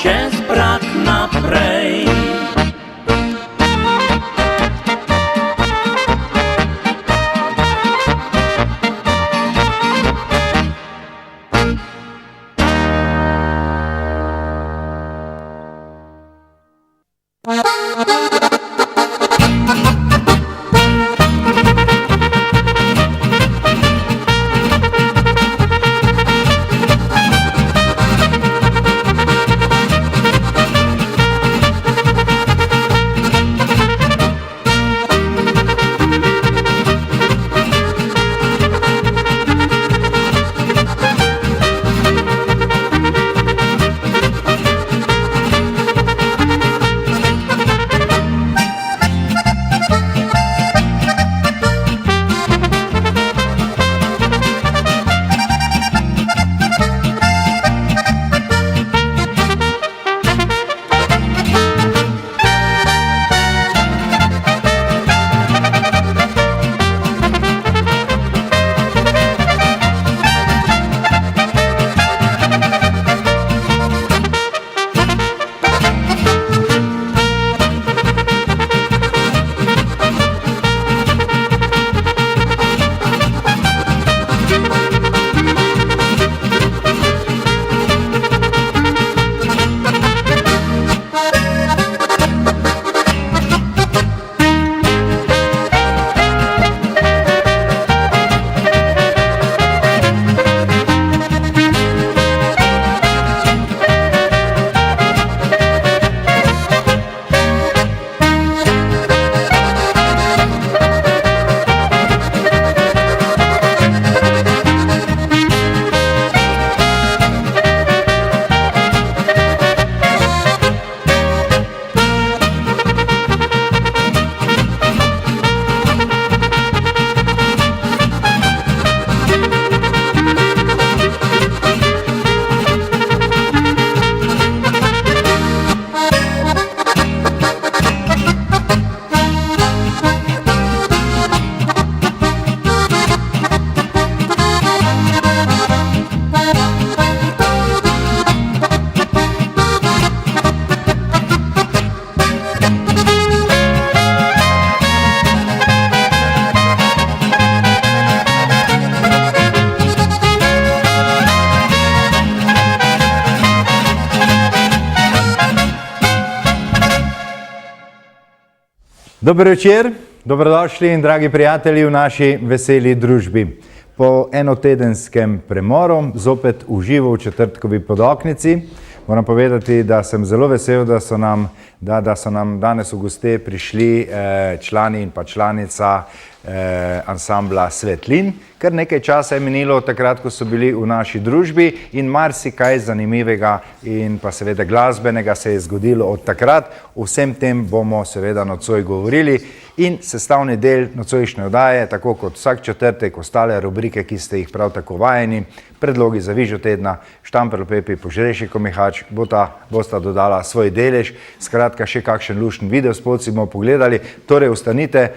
čez prag naprej. Dober večer, dobrodošli in dragi prijatelji v naši veseli družbi. Po enotedenskem premoru, zopet v živo v četrtkovi podoknici, moram povedati, da sem zelo vesel, da so nam danes v goste prišli člani in pa članica ansambla Svetlin. Kar nekaj časa je minilo od takrat, ko so bili v naši družbi in marsikaj zanimivega in pa seveda glasbenega se je zgodilo od takrat. O vsem tem bomo seveda nocoj govorili in sestavni del nocojšnje oddaje, tako kot vsak četrtek, ostale rubrike, ki ste jih prav tako vajeni, predlogi za vižjo tedna, Štamperl Pepi, Požrešnikov Mihač, bosta dodala svoj delež, skratka še kakšen lušten videospot si bomo pogledali, torej ostanite.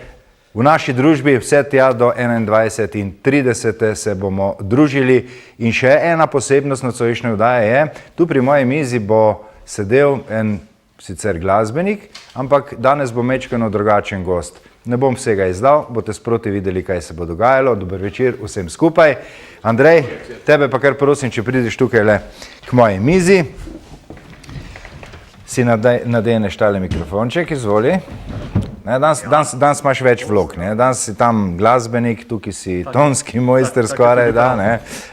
V naši družbi vse tja do 21. in 30. se bomo družili in še ena posebnost nocojšnje oddaje je, tu pri moji mizi bo sedel en sicer glasbenik, ampak danes bo mečkano drugačen gost. Ne bom vsega izdal, boste sproti videli, kaj se bo dogajalo. Dober večer vsem skupaj. Andrej, tebe pa kar prosim, če prideš tukaj le k moji mizi. Si nadeneš tale mikrofonček, izvoli. Danes imaš več vlog, danes si tam glasbenik, tukaj si tonski mojster skoraj, da, ne.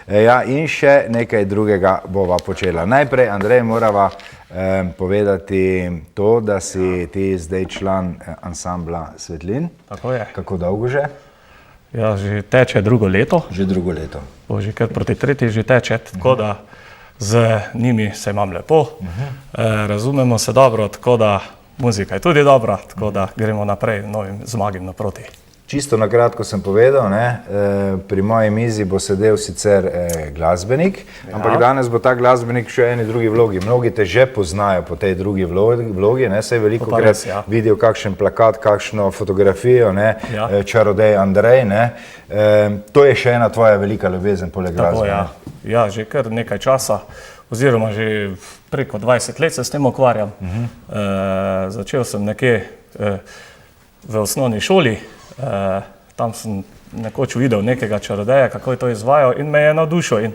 Ja, in še nekaj drugega bova počela. Najprej, Andrej, morava povedati to, da si ti zdaj član ansambla Svetlin. Tako je. Kako dolgo že? Ja, že teče drugo leto. Že drugo leto. Že kar proti tretji že teče, tako da z njimi se imam lepo. Razumemo se dobro, tako da muzika je tudi dobra, tako da gremo naprej novim zmagim naproti. Čisto na kratko sem povedal, pri moji mizi bo sedel sicer glasbenik, ampak danes bo ta glasbenik še eni drugi vlogi. Mnogi te že poznajo po tej drugi vlogi, saj veliko krat vidijo kakšen plakat, kakšno fotografijo, čarodej Andrej. To je še ena tvoja velika ljubezen poleg glasbe. Ja, že kar nekaj časa oziroma že preko 20 let se s tem ukvarjam. Začel sem nekje v osnovni šoli, tam sem nekoč videl nekega čarodeja, kako je to izvajal in me je navdušil. In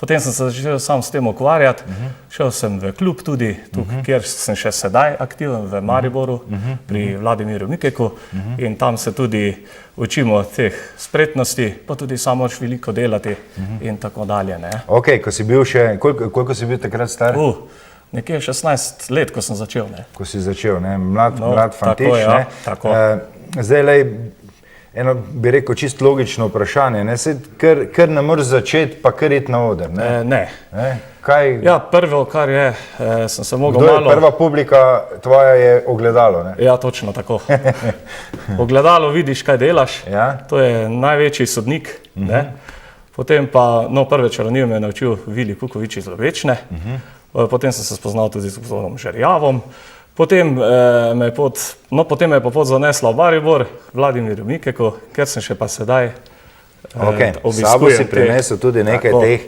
potem sem se začel sam s tem ukvarjati, šel sem v klub tudi, tukaj, kjer sem še sedaj aktiven, v Mariboru, pri Vladimirju Mikeku in tam se tudi učimo teh spretnosti, pa tudi sam moraš veliko delati in tako dalje. Ne. Ok, ko si bil še, koliko si bil takrat star? Nekje 16 let, ko sem začel. Ne. Ko si začel, ne? Mlad fantič, tako, ja, ne? tako. Zdaj, lej, eno bi rekel čisto logično vprašanje, ne? Se kar ne moreš začeti, pa kar iti na oder, ne? Ne. Kaj? Ja, prvo, kar je, sem se mogel Kdo je malo... prva publika tvoja je ogledalo, ne? Ja, točno tako. Ogledalo vidiš, kaj delaš, Ja. to je največji sodnik, ne? Potem pa, no, prve čarovnije me je naučil Vili Kukovič iz Lovečne, potem sem se spoznal tudi z gospodom Žerjavom, potem me je pa pot zanesla v Maribor, Vladimirju Mikeku, ker sem še pa sedaj S sabo si prinesel tudi nekaj teh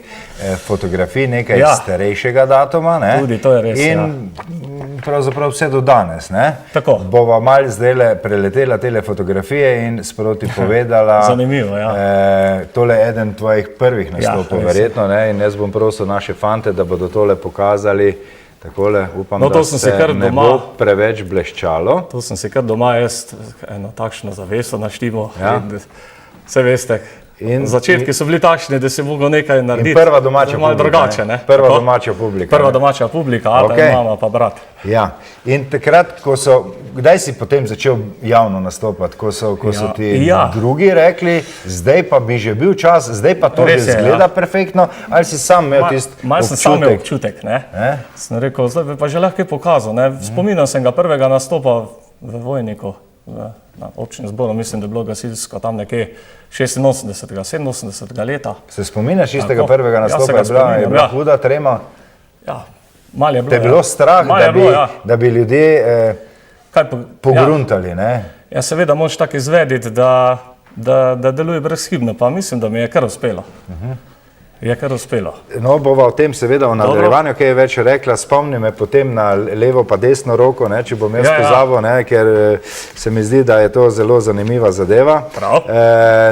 fotografij, nekaj starejšega datuma, ne? Tudi to je res, in pravzaprav vse do danes, ne? Tako. Bova malo zdajle preletela tele fotografije in sproti povedala. Zanimivo, ja. Tole je eden tvojih prvih nastopov, verjetno, ne? In jaz bom prosil naše fante, da bodo tole pokazali. Takole, upam, da se ne bo preveč bleščalo. To sem si kar doma jaz eno takšno zaveso naštimo. Vse veste, začetki so bili takšni, da si mogel nekaj narediti. In prva domača malo drugače, ne? Prva domača publika. Prva domača publika, ata in mama pa brat. Ja, in takrat, kdaj si potem začel javno nastopati, ko so ti drugi rekli, zdaj pa bi že bil čas, zdaj pa to že izgleda perfektno, ali si sam imel tisti občutek? Malo sem sam imel občutek, ne? Sem rekel, zdaj bi pa že lahko pokazal, ne? Spominjam sem ga prvega nastopa v Vojniku, na občinem zboru, mislim, da je bilo gasilsko tam nekje 86. 87. leta. Se spominjaš istega prvega nastopa, je bila huda trema? Ja, malo je bilo. Te je bilo strah, da bi ljudje pogruntali, ne? Ja, seveda moraš tako izvedeti, da deluje brezhibno, pa mislim, da mi je kar uspelo. Je kar uspelo. No, bova o tem seveda v nadaljevanju, kaj je več rekla, spomni me potem na levo pa desno roko, ne, če bom jaz pozabo, ne, ker se mi zdi, da je to zelo zanimiva zadeva.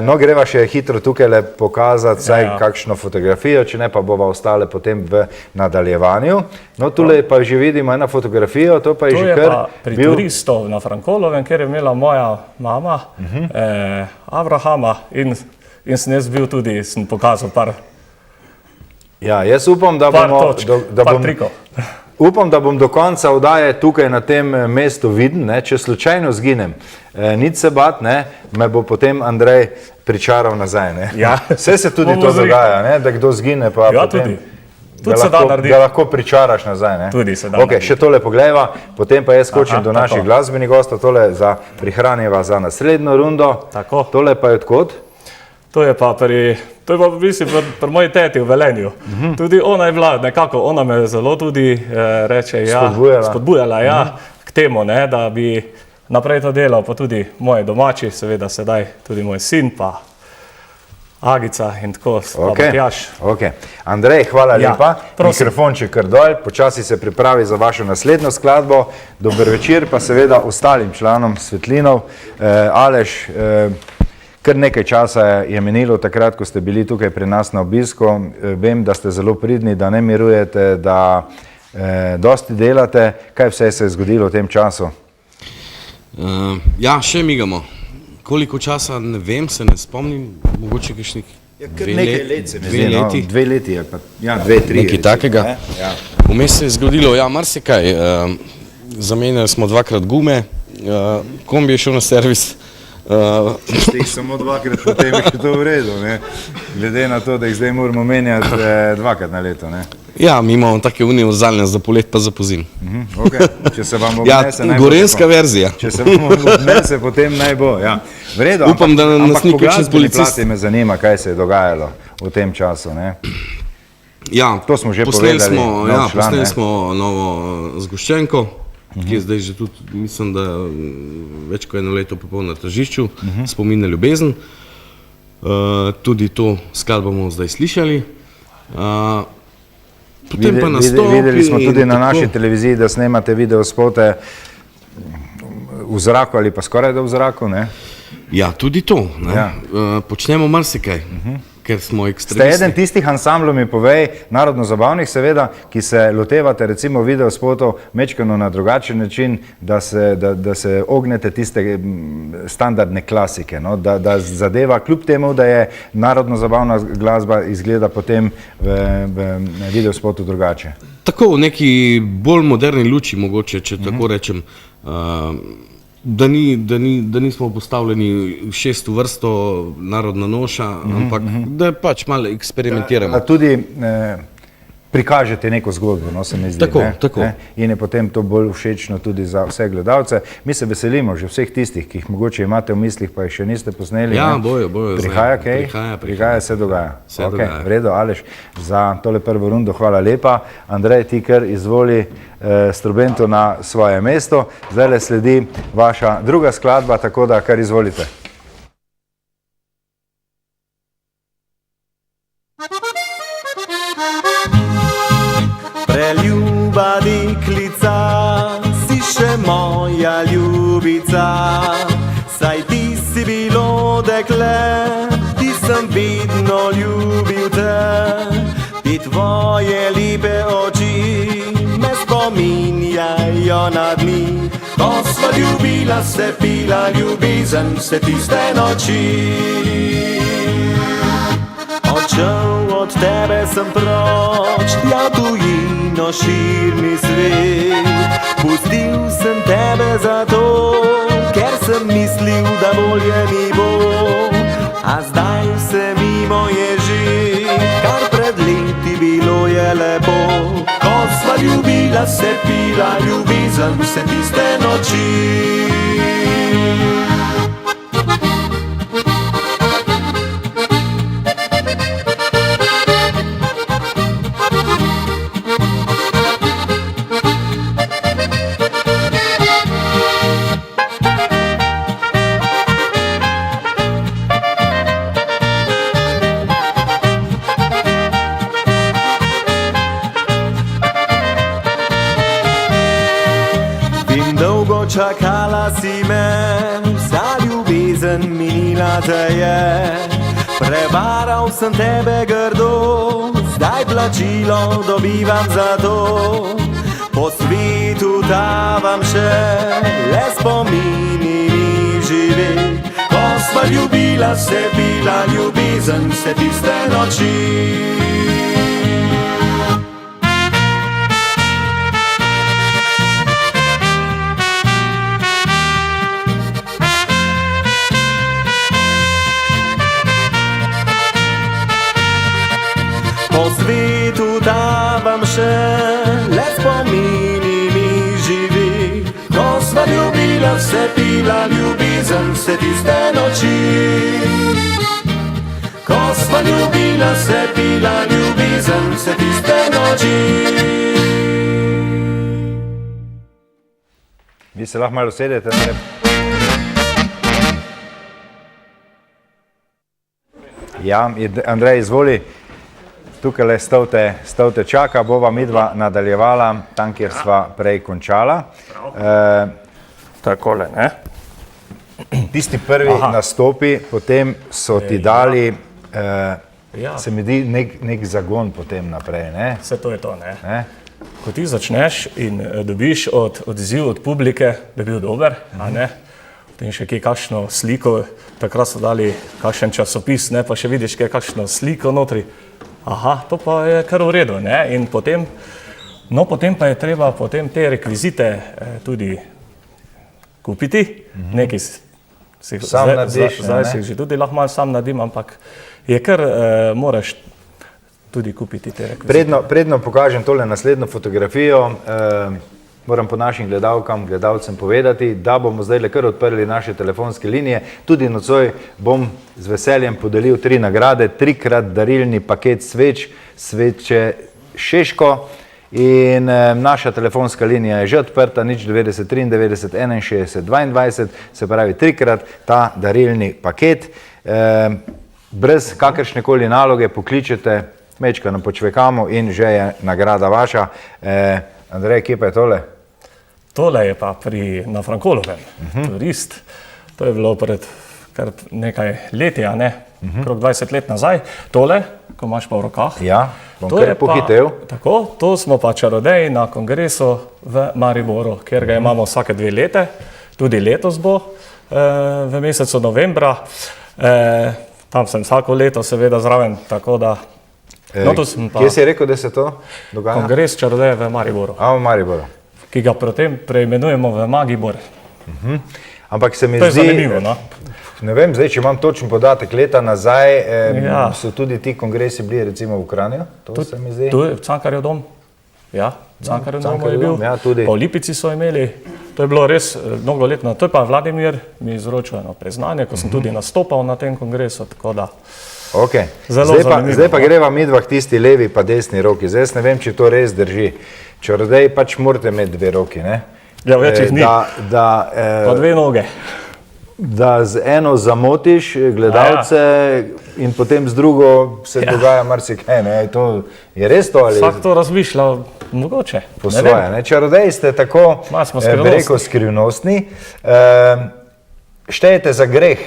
No, greva še hitro tukaj le pokazati vsaj kakšno fotografijo, če ne pa bova ostale potem v nadaljevanju. No, tule pa že vidimo eno fotografijo, to pa je že kar bil... Pri turistov na Frankolovem, kjer je imela moja mama, Abrahama in sem jaz bil tudi, sem pokazal par... Ja, jaz upam, da bom do konca oddaje tukaj na tem mestu viden, ne, če slučajno zginem. Nič se bat, ne, me bo potem Andrej pričaral nazaj, ne. Ja. Vse se tudi to dogaja, ne, da kdo zgine, pa potem ga lahko pričaraš nazaj, ne. Tudi se da narediti. Še tole pogledava, potem pa jaz skočim do naših glasbenih gostov, tole prihraniva za naslednjo rundo. Tako. Tole pa je odkot? To je pa v bistvu pri moji teti v Velenju. Tudi ona je bila nekako, ona me zelo tudi reče, spodbujala k temu, ne, da bi naprej to delal, pa tudi moji domači, seveda sedaj tudi moj sin, pa Agica in tako, pa Matjaž. Andrej, hvala lepa. Mikrofonček kar dol, počasi se pripravi za vašo naslednjo skladbo. Dober večer pa seveda ostalim članom Svetlinov. Aleš, kar nekaj časa je minilo takrat, ko ste bili tukaj pri nas na obisku. Vem, da ste zelo pridni, da ne mirujete, da dosti delate. Kaj vse se je zgodilo v tem času? Ja, še migamo. Koliko časa, ne vem, se ne spomnim, mogoče kakšnih 2 leti. 2 leti, ja, 2-3. Nekaj takega. Vmes se je zgodilo, ja, marsikaj. Zamenjali smo 2-krat gume, kombi je šel na servis. Če ste jih samo 2-krat, potem je to v redu, ne? Glede na to, da jih zdaj moramo menjati 2-krat na leto, ne? Ja, mi imamo take univerzalne za polet pa za pozim. Če se vam obnese, ja, gorenska verzija. Če se vam obnese, potem naj bo, ja. V redu, upam, da nas ni kakšen policist. Ampak po glasbeni plati me zanima, kaj se je dogajalo v tem času, ne? Ja, to smo že povedali. Posneli smo novo zgoščenko, ki je zdaj že tudi, mislim, da več kot 1 leto popolno na tržišču, Spomin na ljubezen. Tudi to skladbo bomo zdaj slišali. potem pa nastopi. Videli smo tudi na naši televiziji, da snemate videospote v zraku ali pa skoraj da v zraku, ne? Ja, tudi to. Ne? Ja. Počnemo marsikaj, ker smo Ste ekstremisti. eden tistih ansamblov, mi povej, narodno-zabavnih seveda, ki se lotevate recimo videospotov mečkano na drugačen način, da se ognete tiste standardne klasike, no? Da zadeva, kljub temu, da je narodno-zabavna glasba izgleda potem v videospotu drugače. Tako v neki bolj moderni luči mogoče, če tako rečem, da nismo postavljeni v šesto vrsto narodna noša, ampak da pač malo eksperimentiramo. Da tudi prikažete neko zgodbo, no, se mi zdi. Tako, ne? tako. Ne? In je potem to bolj všečno tudi za vse gledalce. Mi se veselimo že vseh tistih, ki jih mogoče imate v mislih, pa jih še niste posneli. Ja, ne? bojo. Prihaja kaj? Prihaja, se dogaja. V redu, Aleš, za tole prvo rundo hvala lepa. Andrej, ti kar izvoli Strobento na svoje mesto. Zdaj sledi vaša druga skladba, tako da kar izvolite. Preljuba deklica, si še moja ljubica, saj ti si bilo dekle, ti sem vedno ljubil te. Ti tvoje lepe oči me spominjajo na dni, ko sva ljubila se, pila ljubezen vse tiste noči. Odšel od tebe sem proč, tja tujino, širni svet. Pustil sem tebe zato, ker sem mislil, da bolje mi bo. A zdaj vse mimo je že, kar pred leti bilo je lepo. Ko sva ljubila se, pila ljubezen vse tiste noči. Čakala si me, vsa ljubezen minila te je. Prevaral sem tebe grdo, zdaj plačilo dobivam za to. Po svetu tavam še, le spomini mi živi. Ko sva ljubila se, pila ljubezen vse tiste noči. Po svetu tavam še, le spomini mi živi. Ko sva ljubila se, pila ljubezen vse tiste noči. Ko sva ljubila se, pila ljubezen vse tiste noči. Vi se lahko malo sedete, ne? Ja, Andrej, izvoli. Tukaj stavte čaka, bova midva nadaljevala tam, kjer sva prej končala. Takole, ne? Tisti prvi nastopi, potem so ti dali, se mi di, nek zagon potem naprej, ne? Vse to je to, ne? Ko ti začneš in dobiš odziv od publike, da je bil dober, a ne? Potem še kakšno sliko, takrat so dali kakšen časopis, ne? Pa še vidiš kakšno sliko notri. Aha, to pa je kar v redu, ne? In potem pa je treba potem te rekvizite tudi kupiti. Nekaj zdaj si že tudi lahko malo sam naredim, ampak je kar moraš tudi kupiti te rekvizite. Predno pokažem tole naslednjo fotografijo, moram po našim gledalcem povedati, da bomo zdaj kar odprli naše telefonske linije. Tudi nocoj bom z veseljem podelil 3 nagrade, 3-krat darilni paket sveč, sveče Šeško. In naša telefonska linija je že odprta, 090 93 61 22, se pravi 3-krat ta darilni paket. Brez kakršnekoli naloge pokličete mečkano počvekamo in že je nagrada vaša. Andrej, kje pa je tole? Tole je pa na Frankolovem, turist. To je bilo pred kar nekaj leti, a ne? Krog 20 let nazaj. Tole, ko imaš pa v rokah. Ja, bom To kar je pa- pohitev. Tako, to smo pa čarodeji na kongresu v Mariboru, kjer ga imamo vsake 2 leta, tudi letos bo v mesecu novembra. Tam sem vsako leto seveda zraven, tako da no, tu sem pa Kje si rekel, da se to dogaja? kongres čarodejev v Mariboru, A, v Mariboru. ki ga potem preimenujemo v Magibor. Ampak se mi To je zdi, zanimivo, no? ne vem, zdaj, če imam točen podatek, leta nazaj Ja. so tudi ti kongresi bili recimo v Kranju, to se mi zdi. Tu je Cankarjev dom. Ja, Cankarjev dom je Cankarjev bil. dom, ja, tudi. Pa v Lipici so imeli. To je bilo res mnogoletno. To je pa Vladimir mi izročil eno priznanje, ko sem tudi nastopal na tem kongresu, tako da Okay. Zelo Zdaj pa, zanimivo, zdaj pa no. greva midva k tisti levi pa desni roki. Zdaj jaz ne vem, če to res drži. Čarodej pač morate imeti 2 roki, ne? Ja, več jih ni. Pa 2 noge. Da z eno zamotiš gledalce in potem z drugo se dogaja marsikaj, ne? To je res to ali Vsak to razmišlja, mogoče. po Ne svoje, vem. ne? Čarodeji ste tako, Malo smo bi skrivnostni. rekel, skrivnostni. Štejete za greh,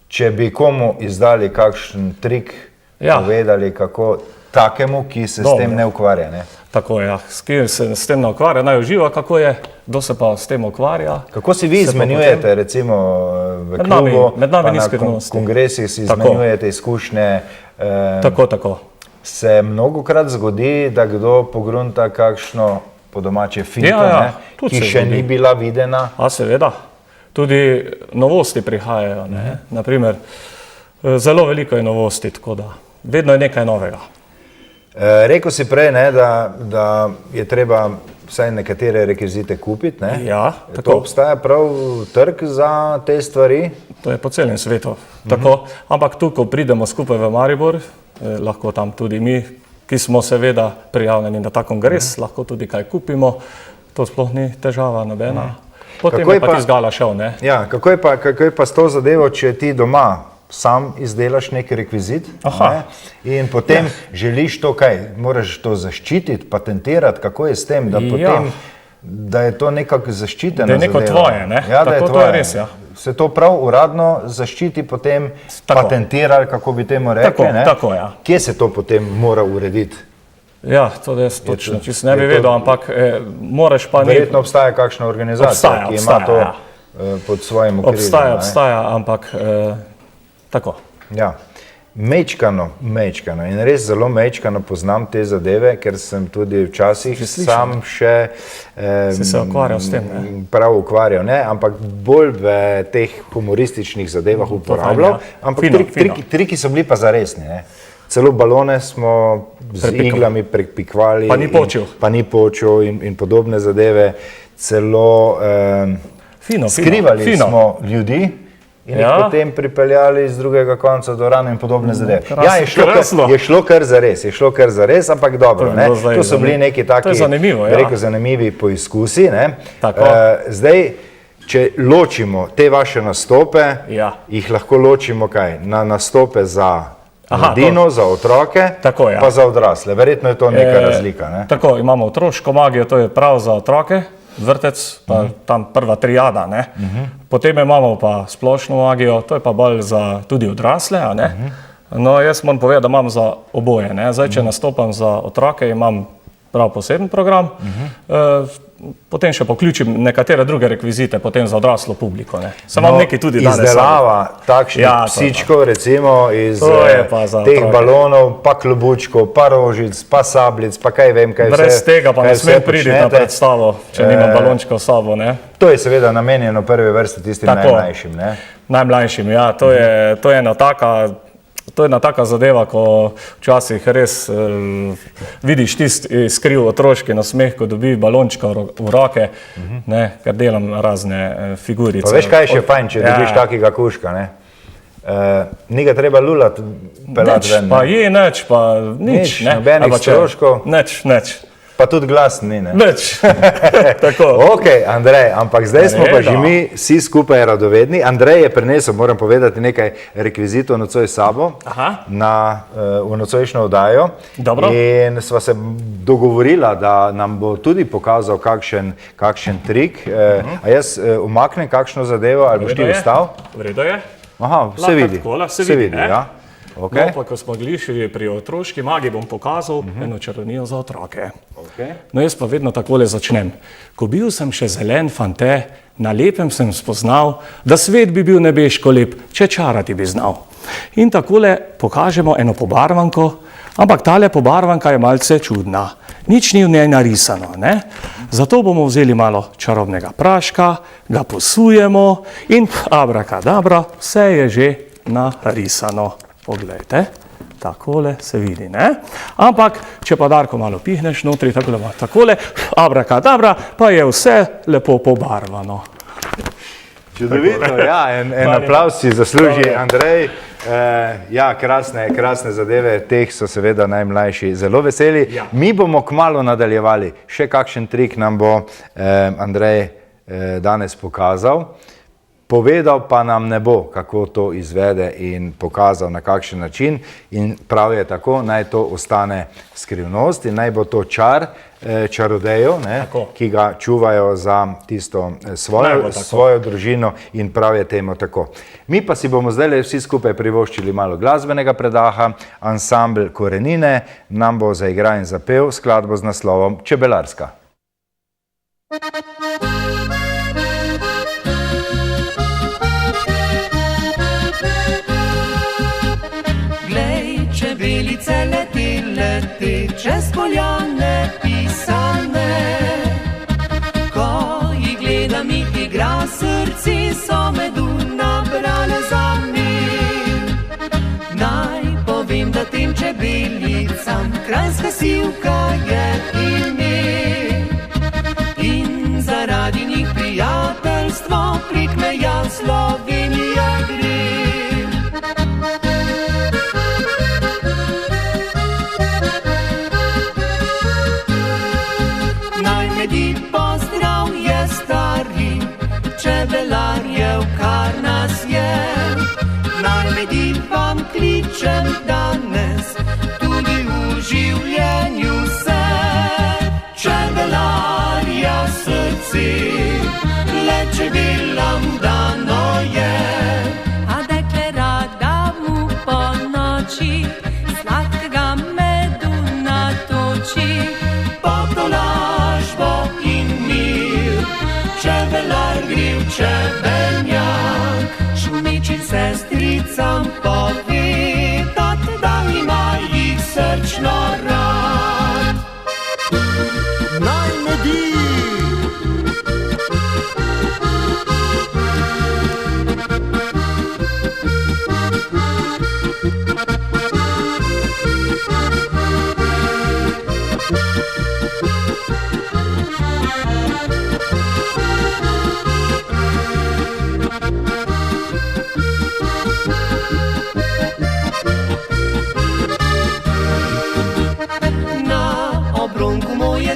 če bi komu izdali kakšen trik, Ja. povedali kako takemu, ki se s Dobro. tem ne ukvarja, ne? Tako je, ja. S kim se s tem ne ukvarja, naj uživa, kako je, kdo se pa s tem ukvarja. Kako si vi Se pa izmenjujete, recimo v Med nami- klubu, med nami pa ni na skrivnosti. kongresih si Tako. izmenjujete izkušnje? Tako. Se mnogokrat zgodi, da kdo pogrunta kakšno po domače finto, Ja, ne, tudi ki se še zgodi. ni bila videna? A seveda, tudi novosti prihajajo, ne? Naprimer, zelo veliko je novosti, tako da vedno je nekaj novega. Rekel si prej, ne, da je treba vsaj nekatere rekvizite kupiti. Ne? Ja, To tako. obstaja prav trg za te stvari? To je po celem svetu. Tako, ampak tu, ko pridemo skupaj v Maribor, lahko tam tudi mi, ki smo seveda prijavljeni na ta kongres, lahko tudi kaj kupimo, to sploh ni težava nobena. Potem Kako je je pa pa- ti zgala šel, ne? Ja, kako je pa s to zadevo, če ti doma sam izdelaš neki rekvizit, Aha. ne, in potem želiš to kaj, moraš to zaščititi, patentirati, kako je s tem, da Ja. potem, da je to nekako zaščiteno. Da je neko zadeva. tvoje, ne? Ja, da je Tako, to tvoje. je res, ja. Se to prav uradno zaščiti, potem Tako. patentira, ali kako bi temu rekli, Tako, ne? tako, ja. Kje se to potem mora urediti? Ja, to jaz točno, to- čisto ne bi je to- vedel, ampak moraš pa Verjetno obstaja kakšna organizacija, ki ima obstaja, to ja. pod svojim okriljem. ne? Obstaja, ampak tako. Ja, mečkano in res zelo mečkano poznam te zadeve, ker sem tudi včasih Že slišal. sam še Si se ukvarjal s tem, ne? prav ukvarjal, ne? Ampak bolj v teh humorističnih zadevah uporabljal, ja. ampak Fino, fino. triki so bili pa zaresni. Ne? Celo balone smo z Prepikali. iglami prepikvali, Pa ni počil. pa ni počil in podobne zadeve, celo Fino, skrivali fino. smo ljudi in jih Ja. potem pripeljali z drugega konca do rane in podobne zadeve. krasno, Ja, krasno. je šlo kar zares, ampak dobro. To je Ne? bilo zdaj To so bili zanimivo. neki To je taki, zanimivo, bi ja. rekel, zanimivi poizkusi. Ne? Tako. Zdaj, če ločimo te vaše nastope, Ja. jih lahko ločimo kaj? Na nastope za Aha, mladino, za otroke, Tako, ja. pa za odrasle. Verjetno je to neka razlika. Ne? Tako, imamo otroško magijo, to je prav za otroke, vrtec, pa tam prva triada, ne. Potem imamo pa splošno magijo, to je pa bolj za tudi odrasle, a ne. No, jaz moram povedati, da imam za oboje, ne. Zdaj, če nastopam za otroke, imam prav poseben program, potem še poključim nekatere druge rekvizite, potem za odraslo publiko, ne. Sem imam nekaj tudi danes. Izdelava takšnih Ja, to je psičkov, recimo iz To je pa za teh otroke. balonov, pa klobučkov, pa rožic, pa sablic, pa kaj vem, kaj Brez vse. tega pa kaj ne vse smem priti na počnete. predstavo, če nimam balončka v sabo, ne. To je seveda namenjeno v prvi vrsti tistim Tako. najmlajšim. Ne? Najmlajšim, ja, to je ena taka zadeva, ko včasih res vidiš tisti skriv otroški nasmeh, ko dobi balončka v roke, ne, ker delam razne figurice. Pa veš, kaj je še fajn, če dobiš takega kužka, ne? Ni ga treba lulati, pelati Nič, ven. pa ne. je nič, pa nič, Nič, ne. nobenih Ali pa če- stroškov. Nič. Pa tudi glas ni, ne? Nič. Tako. Ok, Andrej, ampak zdaj smo pa že Reda. mi vsi skupaj radovedni. Andrej je prinesel, moram povedati, nekaj rekvizitov nocoj s sabo Aha. v nocojšnjo oddajo. Dobro. In sva se dogovorila, da nam bo tudi pokazal kakšen trik. A jaz umaknem kakšno zadevo ali boš ti vstal? V redu je. Aha, se Lahko vidi. takole, se vidi, ne? ja. Okay. No, pa ko smo glišili pri otroški magi, bom pokazal eno čarovnijo za otroke. Okay. No, jaz pa vedno takole začnem. Ko bil sem še zelen fante, na lepem sem spoznal, da svet bi bil nebeško lep, če čarati bi znal. In takole pokažemo eno pobarvanko, ampak tale pobarvanka je malce čudna. Nič ni v njej narisano, ne? Zato bomo vzeli malo čarobnega praška, ga posujemo in abrakadabra, vse je že narisano. Poglejte, takole se vidi, ne? Ampak, če pa Darko malo pihneš notri, takole, abrakadabra, pa je vse lepo pobarvano. Čudovito, ja, en aplavz si zasluži, Andrej. Ja, krasne zadeve, teh so seveda najmlajši zelo veseli. Ja. Mi bomo kmalu nadaljevali, še kakšen trik nam bo Andrej danes pokazal. Povedal pa nam ne bo, kako to izvede in pokazal na kakšen način in prav je tako, naj to ostane skrivnost in naj bo to čar čarodejev, ki ga čuvajo za tisto svojo družino in prav je temu tako. Mi pa si bomo zdaj vsi skupaj privoščili malo glasbenega predaha, ansambl Korenine nam bo zaigral in zapel skladbo z naslovom Čebelarska. Čebelice leti čez poljane pisane. Ko jih gledam, jih igra srci, so medu nabrale za mir. Naj povem, da tem čebelicam kranjska sivka je ime. In zaradi njih prijateljstvo prek meja Slovenija gre. Pozdrav je stari, čebelarjev, kar nas je. Naredi vam kličem danes, tudi v življenju se. Čebelarja srce, le čebelam dano je. A dekle rada mu po noči sladkega medu natoči. Potolažbo in mir, čebelar gre v čebelnjak. Šumečim sestricam povedat, da ima jih srčno rad. Naj medi!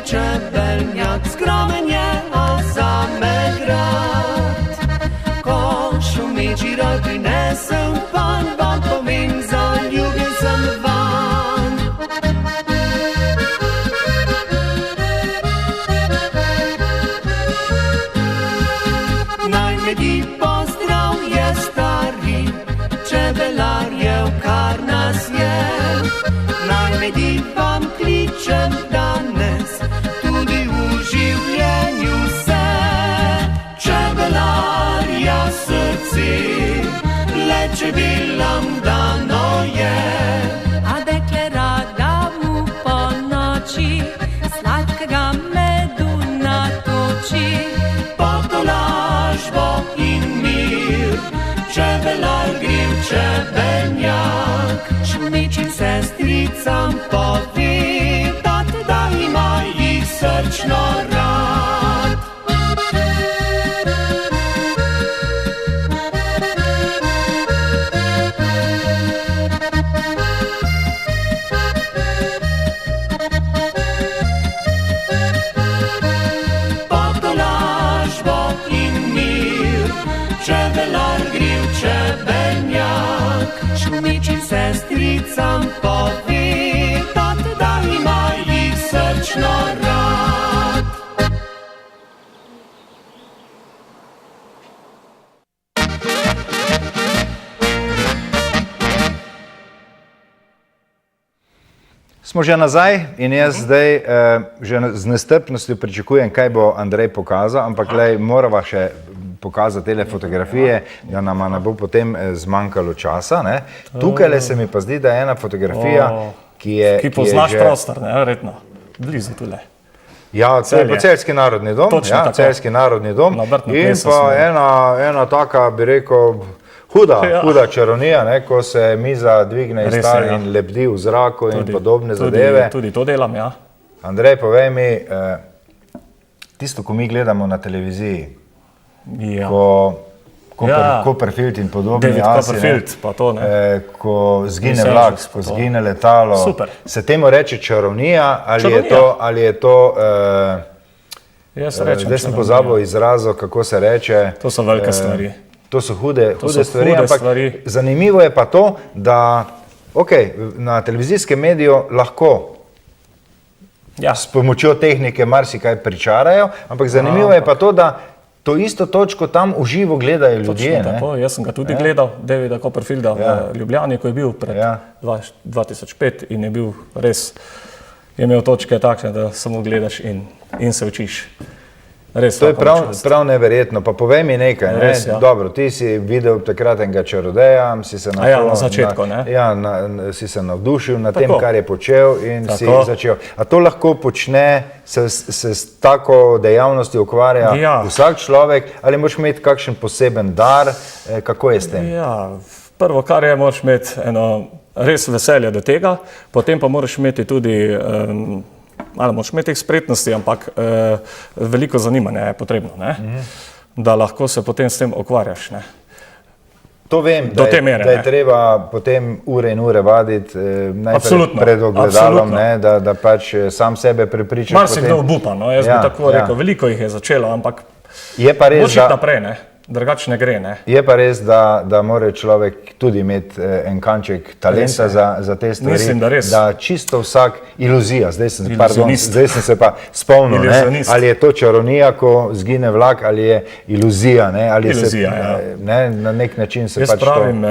Čebeljak skromen je, a zame grad. Ko šumeči rad prinesem pan, vam povem, zaljubljen sem van. Naj medi pozdrav je stari, čebelarjev, kar nas je. Naj medi vam kličem danes, tudi v življenju se. Čebelarja srce, le čebelam dano je. A dekle rada mu po noči sladkega medu natoči. Potolažbo in mir, čebelar gre v čebelnjak. Šumečim sestricam povedat, da ima jih srčno rad. čebelar griv čebelnjak, šumičim sestricam pove, da ima jih srčno rad. Smo že nazaj in jaz zdaj že z nestrpnostjo pričakujem, kaj bo Andrej pokazal, ampak morava še pokazati te fotografije, da nam ne bo potem zmanjkalo časa. Ne? Tukaj se mi pa zdi, da je ena fotografija, ki poznaš prostor, ne, verjetno, blizu tule. Ja, Celjski narodni dom, Celjski narodni dom in pa ena taka, bi rekel, huda čarovnija, ko se miza dvigne iz tal in lebdi v zraku in podobne zadeve. Tudi to delam, ja. Andrej, povej mi, tisto, ko mi gledamo na televiziji, Copperfield in podobni asi, ko zgine vlak, ko zgine letalo, se temu reče čarovnija ali je to, zdaj sem pozabil izrazo, kako se reče. To so velike stvari. To so hude stvari, ampak zanimivo je pa to, da na televizijskem mediju lahko s pomočjo tehnike marsikaj pričarajo, ampak zanimivo je pa to, da to isto točko tam v živo gledajo ljudje. Tako, jaz sem ga tudi gledal, Davida Copperfielda v Ljubljani, ko je bil pred 2005 in je bil res, je imel točke takšne, da samo gledaš in se učiš. To je prav neverjetno, pa povej mi nekaj, dobro, ti si videl takrat enega čarodeja, si se na začetku, si se navdušil nad tem, kar je počel in si začel. A to lahko počne, se s tako dejavnostjo ukvarja vsak človek, ali moraš imeti kakšen poseben dar, kako je s tem? Ja, prvo, kar je, moraš imeti eno res veselje do tega, potem pa moraš imeti tudi ali moraš imeti teh spretnosti, ampak veliko zanimanja je potrebno, da lahko se potem s tem ukvarjaš. To vem, da je treba potem ure in ure vaditi najprej pred ogledalom, da pač sam sebe prepričaš. Malo si kdo obupa, jaz bi tako rekel, veliko jih je začelo, ampak moraš iti naprej, drugače ne gre. Je pa res, da mora človek tudi imeti en kanček talenta za te stvari. Mislim, da res. Da čisto vsak iluzija, zdaj sem se pa spomnil, ali je to čarovnija, ko zgine vlak, ali je iluzija. Iluzija, na nek način se pač to... Jaz pravim,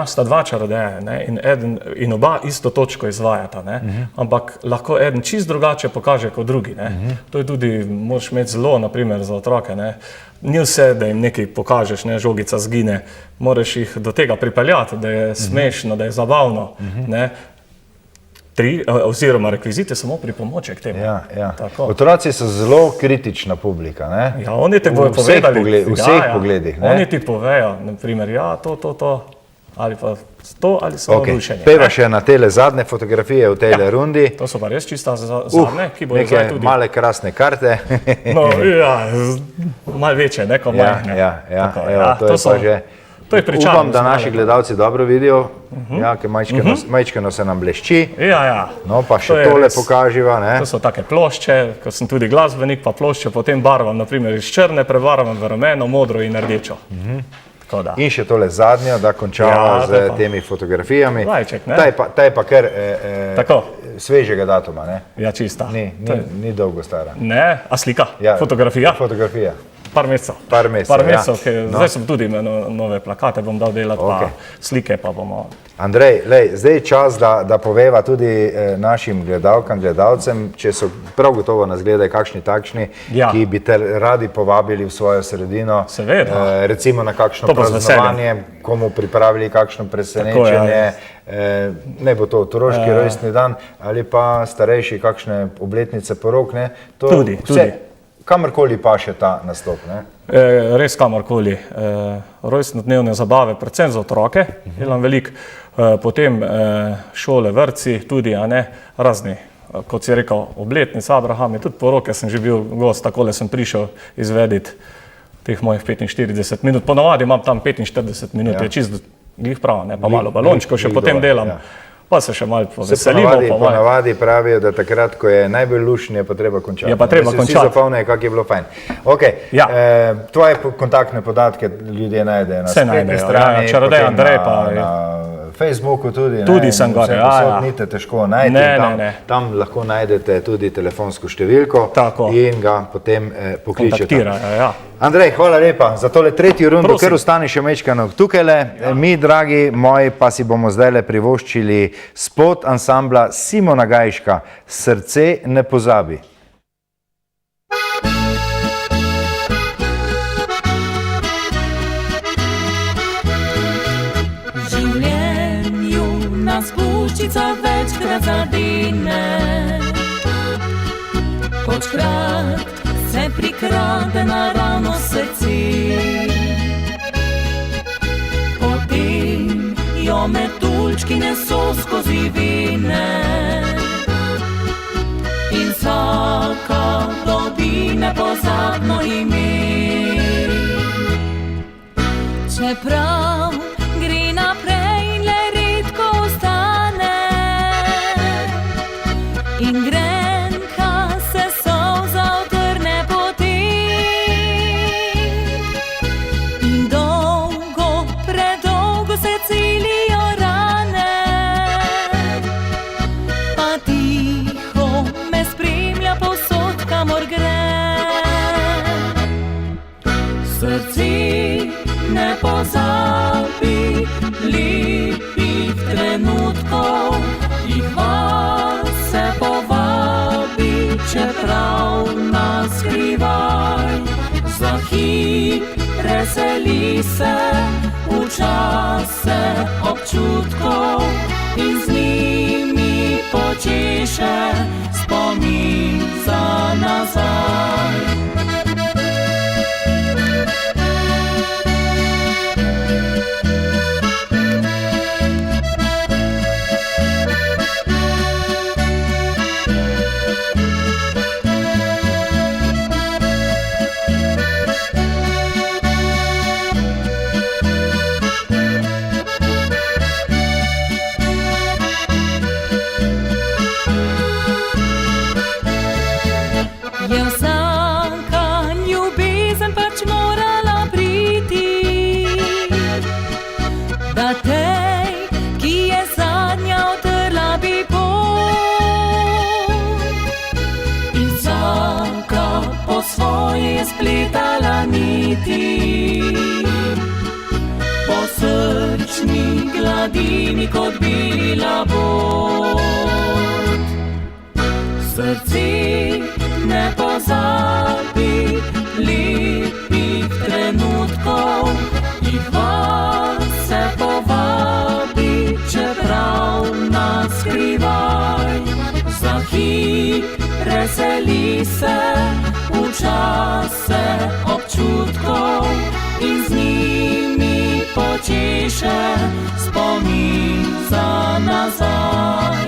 sta dva čarodeja in oba isto točko izvajata, ampak lahko eden čist drugače pokaže kot drugi. To je tudi, moraš imeti zelo, naprimer, za otroke. Ni vse, da jim nekaj pokažeš, žogica zgine, moraš jih do tega pripeljati, da je smešno, da je zabavno. Oziroma rekvizite samo pripomoček k temu. Otroci so zelo kritična publika. Ja, oni te bojo povedali. V vseh pogledih. Oni ti povejo, naprimer, to, ali pa to, ali so navdušenje. Peva še na tele zadnje fotografije v tele rundi. To so pa res čista zadnje, ki bojo zdaj tudi... Neke male krasne karte. No, malo večje, neko majhne. To je pa že... Upam, da naši gledalci dobro vidijo, ker majčkeno se nam blešči. No, pa še tole pokaživa. To so take plošče, ko sem tudi glasbenik, pa plošče potem barvam, naprimer iz črne, prebarvam v rumeno, modro in rdečo. In še tole zadnjo, da končava z temi fotografijami. Ta je pa kar svežega datuma. Ja, čista. Ni dolgo stara. Ne, a slika? Fotografija? Fotografija. Par mesecev, zdaj sem tudi nove plakate, bom dal delati, pa slike pa bomo... Andrej, zdaj je čas, da poveva tudi našim gledalkam, gledalcem, če so prav gotovo nas gledajo kakšni takšni, ki bi te radi povabili v svojo sredino, recimo na kakšno praznovanje, komu pripravili kakšno presenečenje, ne bo to otroški rojstni dan, ali pa starejši kakšne obletnice porok, tudi. Kamorkoli pa še ta nastop, Res kamorkoli. Rojstnodnevne zabave, predvsem za otroke, delam veliko, potem šole, vrtci tudi, razni, kot si rekel, obletnica Abraham, tudi poroke sem že bil gost, takole sem prišel izvediti teh mojih 45 minut, ponavadi imam tam 45 minut, je čisto glih prav, pa malo balončkov še potem delam. pa se še malo Se poveselimo. ponavadi pravijo, da takrat, ko je najbolj lušen, je pa treba končati. Je pa treba Da si končati. Vsi zapomnijo, kako je bilo fajn. Okay. Ja. Tvoje kontaktne podatke ljudje najdejo na Vse spletni najdejo, strani, ja, Čarodej potem Andrej pa na Facebooku tudi. Tudi sem gor, ja. Nite težko najti. Ne. Tam lahko najdete tudi telefonsko številko Tako. in ga potem pokličete. Kontaktirajo, ja. Andrej, hvala lepa za tole tretjo rundo, Prosim. ker ostani še mečkano tukajle. Mi, dragi moji, pa si bomo zdajle privoščili spot ansambla Simona Gajška, Srce ne pozabi. V življenju nas puščica večkrat zadene, kočkrat se prikrade naravno srce, potem jo metuljčki neso skozi vene in vsaka dobi nepozabno ime. Čeprav gre naprej in le redko ostane in grenka se solza utrne potem in dolgo, predolgo se celijo rane, pa tiho me spremlja povsod, kamor grem. Srce ne pozabi lepih trenutkov, jih vase povabi, čeprav nas skrivaj. Za hip preseli se v čase občutkov in z njimi počeše spomin za nazaj. Je vsaka ljubezen pač morala priti, da tej, ki je zadnja, utrla bi pot. In vsaka po svoje je spletala niti, po srčni gladini kot bila bod. Srce ne pozabi lepih trenutkov, jih vase povabi, čeprav nas skrivaj. Za hip preseli se v čase občutkov in z njimi počeše spomin za nazaj.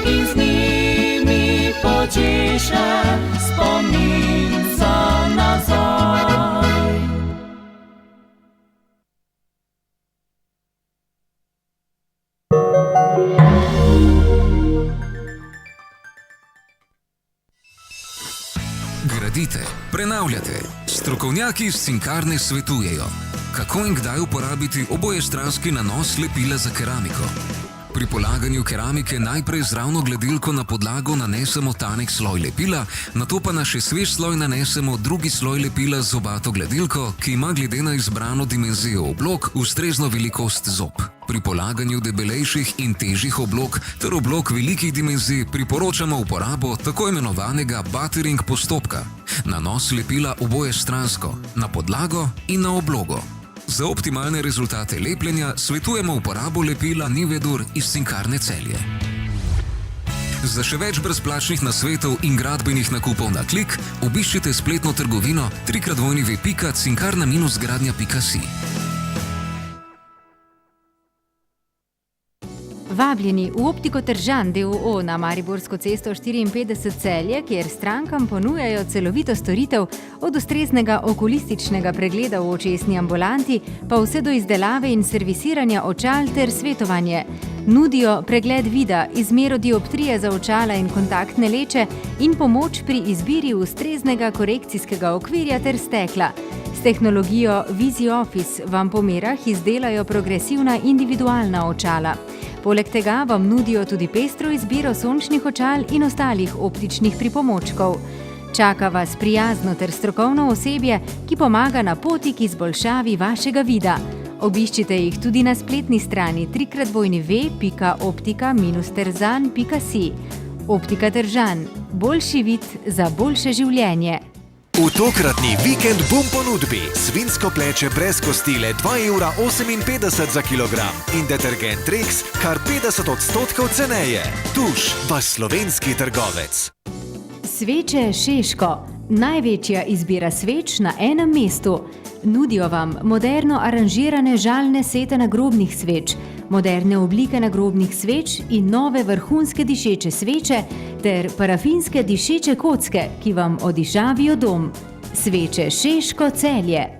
In z njimi počeše spomin za nazaj. Gradite, prenavljate. Strokovnjaki iz Cinkarne svetujejo, kako in kdaj uporabiti obojestranski nanos lepila za keramiko. Pri polaganju keramike najprej z ravno gladilko na podlago nanesemo tanek sloj lepila, nato pa na še svež sloj nanesemo drugi sloj lepila z zobato gladilko, ki ima glede na izbrano dimenzijo oblog ustrezno velikost zob. Pri polaganju debelejših in težjih oblog ter oblog velikih dimenzij priporočamo uporabo tako imenovanega buttering postopka. Nanos lepila obojestransko, na podlago in na oblogo. Za optimalne rezultate lepljenja svetujemo uporabo lepila Nivedur iz Cinkarne Celje. Za še več brezplačnih nasvetov in gradbenih nakupov na klik, obiščite spletno trgovino www.cinkarna-gradnja.si. Vabljeni v Optiko Tržan d.o.o. na Mariborsko cesto 54 Celje, kjer strankam ponujajo celovito storitev od ustreznega okulističnega pregleda v očesni ambulanti pa vse do izdelave in servisiranja očal ter svetovanje. Nudijo pregled vida, izmero dioptrije za očala in kontaktne leče in pomoč pri izbiri ustreznega korekcijskega okvirja ter stekla. S tehnologijo VisiOffice vam po merah izdelajo progresivna individualna očala. Poleg tega vam nudijo tudi pestro izbiro sončnih očal in ostalih optičnih pripomočkov. Čaka vas prijazno ter strokovno osebje, ki pomaga na poti k izboljšavi vašega vida. Obiščite jih tudi na spletni strani www.optika-terzan.si. Optika Teržan. Boljši vid za boljše življenje. V tokratni vikend bum ponudbi svinjsko pleče brez kosti le 2,58 € za kilogram in detergent Rex kar 50% ceneje. Tuš, vaš slovenski trgovec. Sveče Šeško. Največja izbira sveč na enem mestu. Nudijo vam moderno aranžirane žalne sete nagrobnih sveč, moderne oblike nagrobnih sveč in nove vrhunske dišeče sveče ter parafinske dišeče kocke, ki vam odišavijo dom. Sveče Šeško Celje.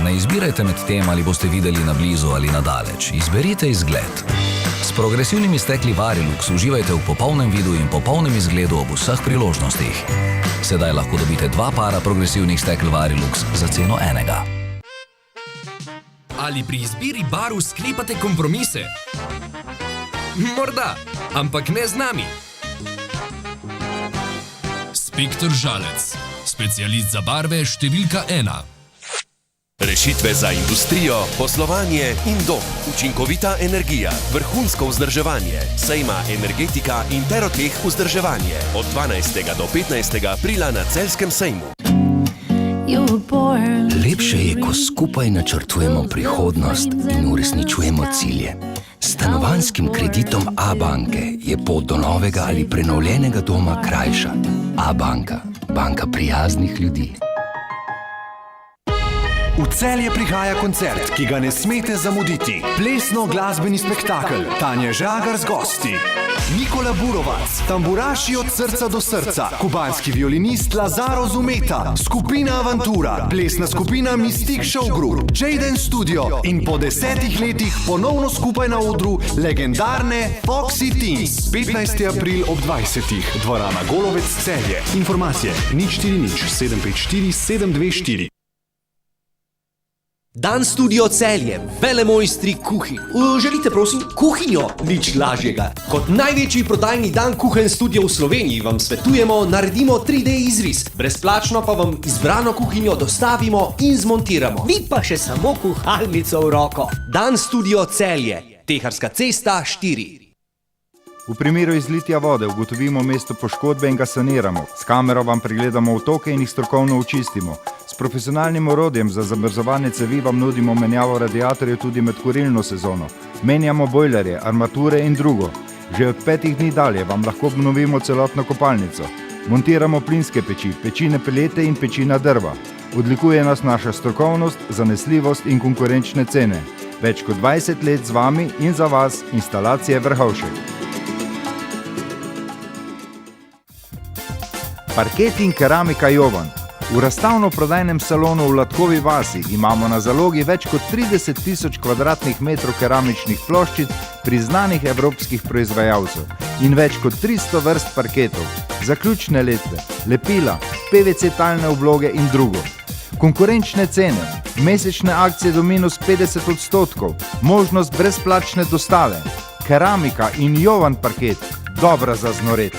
Ne izbirajte med tem, ali boste videli na blizu ali na daleč. Izberite izgled. S progresivnimi stekli Varilux uživajte v popolnem vidu in popolnem izgledu ob vseh priložnostih. Sedaj lahko dobite 2 para progresivnih stekel Varilux za ceno enega. Ali pri izbiri barv sklepate kompromise? Morda, ampak ne z nami. Spektor Žalec. Specialist za barve številka 1. Rešitve za industrijo, poslovanje in dom. Učinkovita energija, vrhunsko vzdrževanje. Sejma Energetika in Peroteh vzdrževanje. Od 12. do 15. aprila na Celjskem sejmu. Lepše je, ko skupaj načrtujemo prihodnost in uresničujemo cilje. S stanovanjskim kreditom A-banke je pot do novega ali prenovljenega doma krajša. A-banka, banka prijaznih ljudi. V Celje prihaja koncert, ki ga ne smete zamuditi. Plesno-glasbeni spektakel Tanja Žagar z gosti. Nikola Burovac, tamburaši od srca do srca, kubanski violinist Lazaro Zumeta, skupina Avantura, plesna skupina Mystic Show Group, Jaden Studio in po 10 letih ponovno skupaj na odru legendarne Foxy Teens. 15. april ob 20. Dvorana Golovec Celje. Informacije 040 754 724. Dan Studio Celje, velemojstri kuhinj. Želite prosim kuhinjo? Nič lažjega. Kot največji prodajni dan kuhinj studio v Sloveniji vam svetujemo, naredimo 3D izris. Brezplačno pa vam izbrano kuhinjo dostavimo in zmontiramo. Vi pa še samo kuhalnico v roko. Dan Studio Celje, Teharska cesta 4. V primeru izlitja vode ugotovimo mesto poškodbe in ga saniramo. S kamero vam pregledamo vtoke in jih strokovno očistimo. S profesionalnim orodjem za zamrzovanje cevi vam nudimo menjavo radiatorjev tudi med kurilno sezono. Menjamo bojlerje, armature in drugo. Že od 5 dni dalje vam lahko obnovimo celotno kopalnico. Montiramo plinske peči, peči na pelete in peči na drva. Odlikuje nas naša strokovnost, zanesljivost in konkurenčne cene. Več kot 20 let z vami in za vas instalacije Vrhovšek. Parket in keramika Jovan. V razstavno-prodajnem salonu v Latkovi vasi imamo na zalogi več kot 30 000 kvadratnih metrov keramičnih ploščic priznanih evropskih proizvajalcev in več kot 300 vrst parketov, zaključne letve, lepila, PVC talne obloge in drugo. Konkurenčne cene, mesečne akcije do minus 50%, možnost brezplačne dostave, keramika in Jovan parket, dobra za znoret.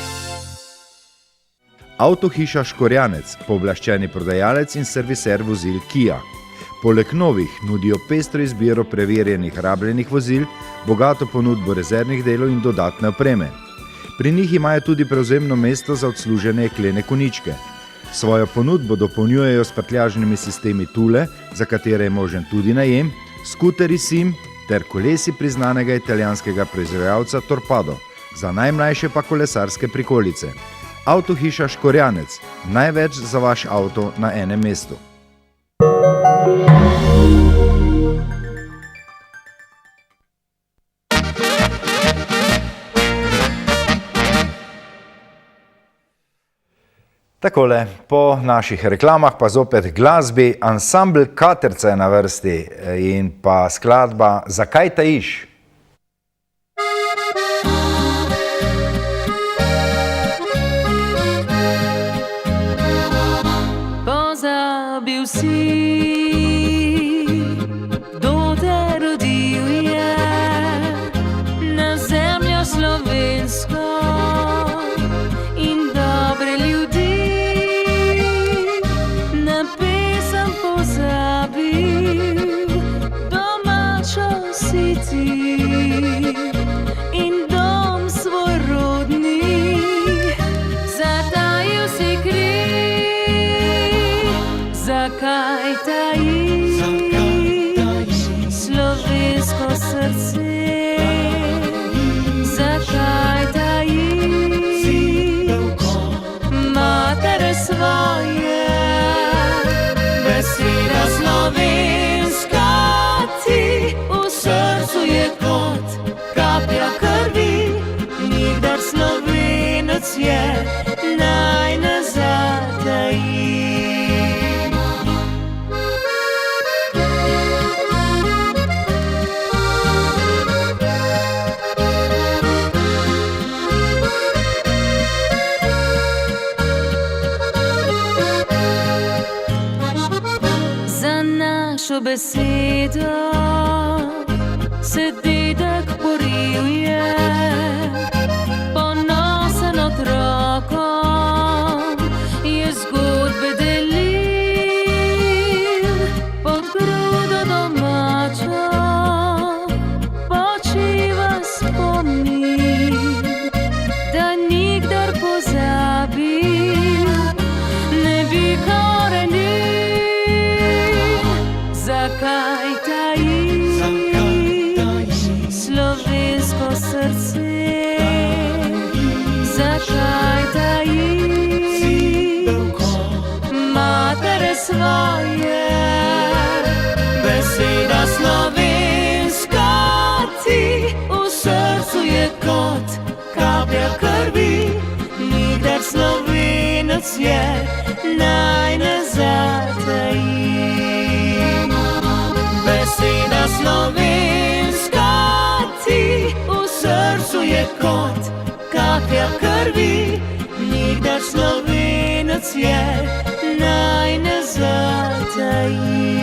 Avtohiša Škorjanec, pooblaščeni prodajalec in serviser vozil Kia. Poleg novih nudijo pestro izbiro preverjenih rabljenih vozil, bogato ponudbo rezervnih delov in dodatne opreme. Pri njih imajo tudi prevzemno mesto za odslužene jeklene koničke. Svojo ponudbo dopolnjujejo s prtljažnimi sistemi Thule, za katere je možen tudi najem, skuteri SIM, ter kolesi priznanega italijanskega proizvajalca Torpedo, za najmlajše pa kolesarske prikolice. Avtohiša Škorjanec, največ za vaš avto na enem mestu. Takole, po naših reklamah pa zopet glasbi, ansambl Katerca je na vrsti in pa skladba Zakaj tajiš? Pozabil si, kdo te rodil je na zemljo slovensko in dobre ljudi. Na pesem pozabil, domačo si ti in dom svoj rodni, zatajil si kri. Zakaj tajiš slovensko srce? Zakaj tajiš matere svoje? Beseda slovenska ti v srcu je kot kaplja krvi. Nikdar Slovenec je, naj ne zataji. Našo besedo se dedek boril je, ponosen otrokom je zgodbe delil, pod grudo domačo počiva spomin, da nikdar pozabil ne bi korenil. Zakaj tajiš slovensko srce? Zakaj tajiš matere svoje? Beseda slovenska ti v srcu je kot kaplja krvi. Nikdar Slovenec je, naj ne zataji. Beseda slovenska ti v srcu je kot kaplja krvi. Nikdar Slovenec je, naj ne zataji.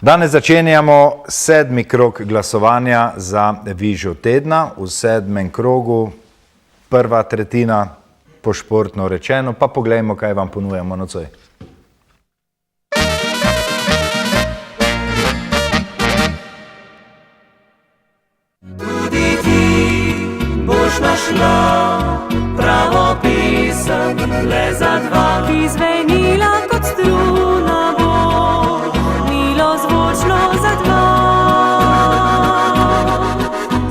Danes začenjamo 7. krog glasovanja za vižjo tedna. V 7. krogu prva tretjina po športno rečeno, pa poglejmo, kaj vam ponujamo nocoj. Tudi ti boš našla pravo pesem le za dva, ki zvenila kot struna bo. Za dva,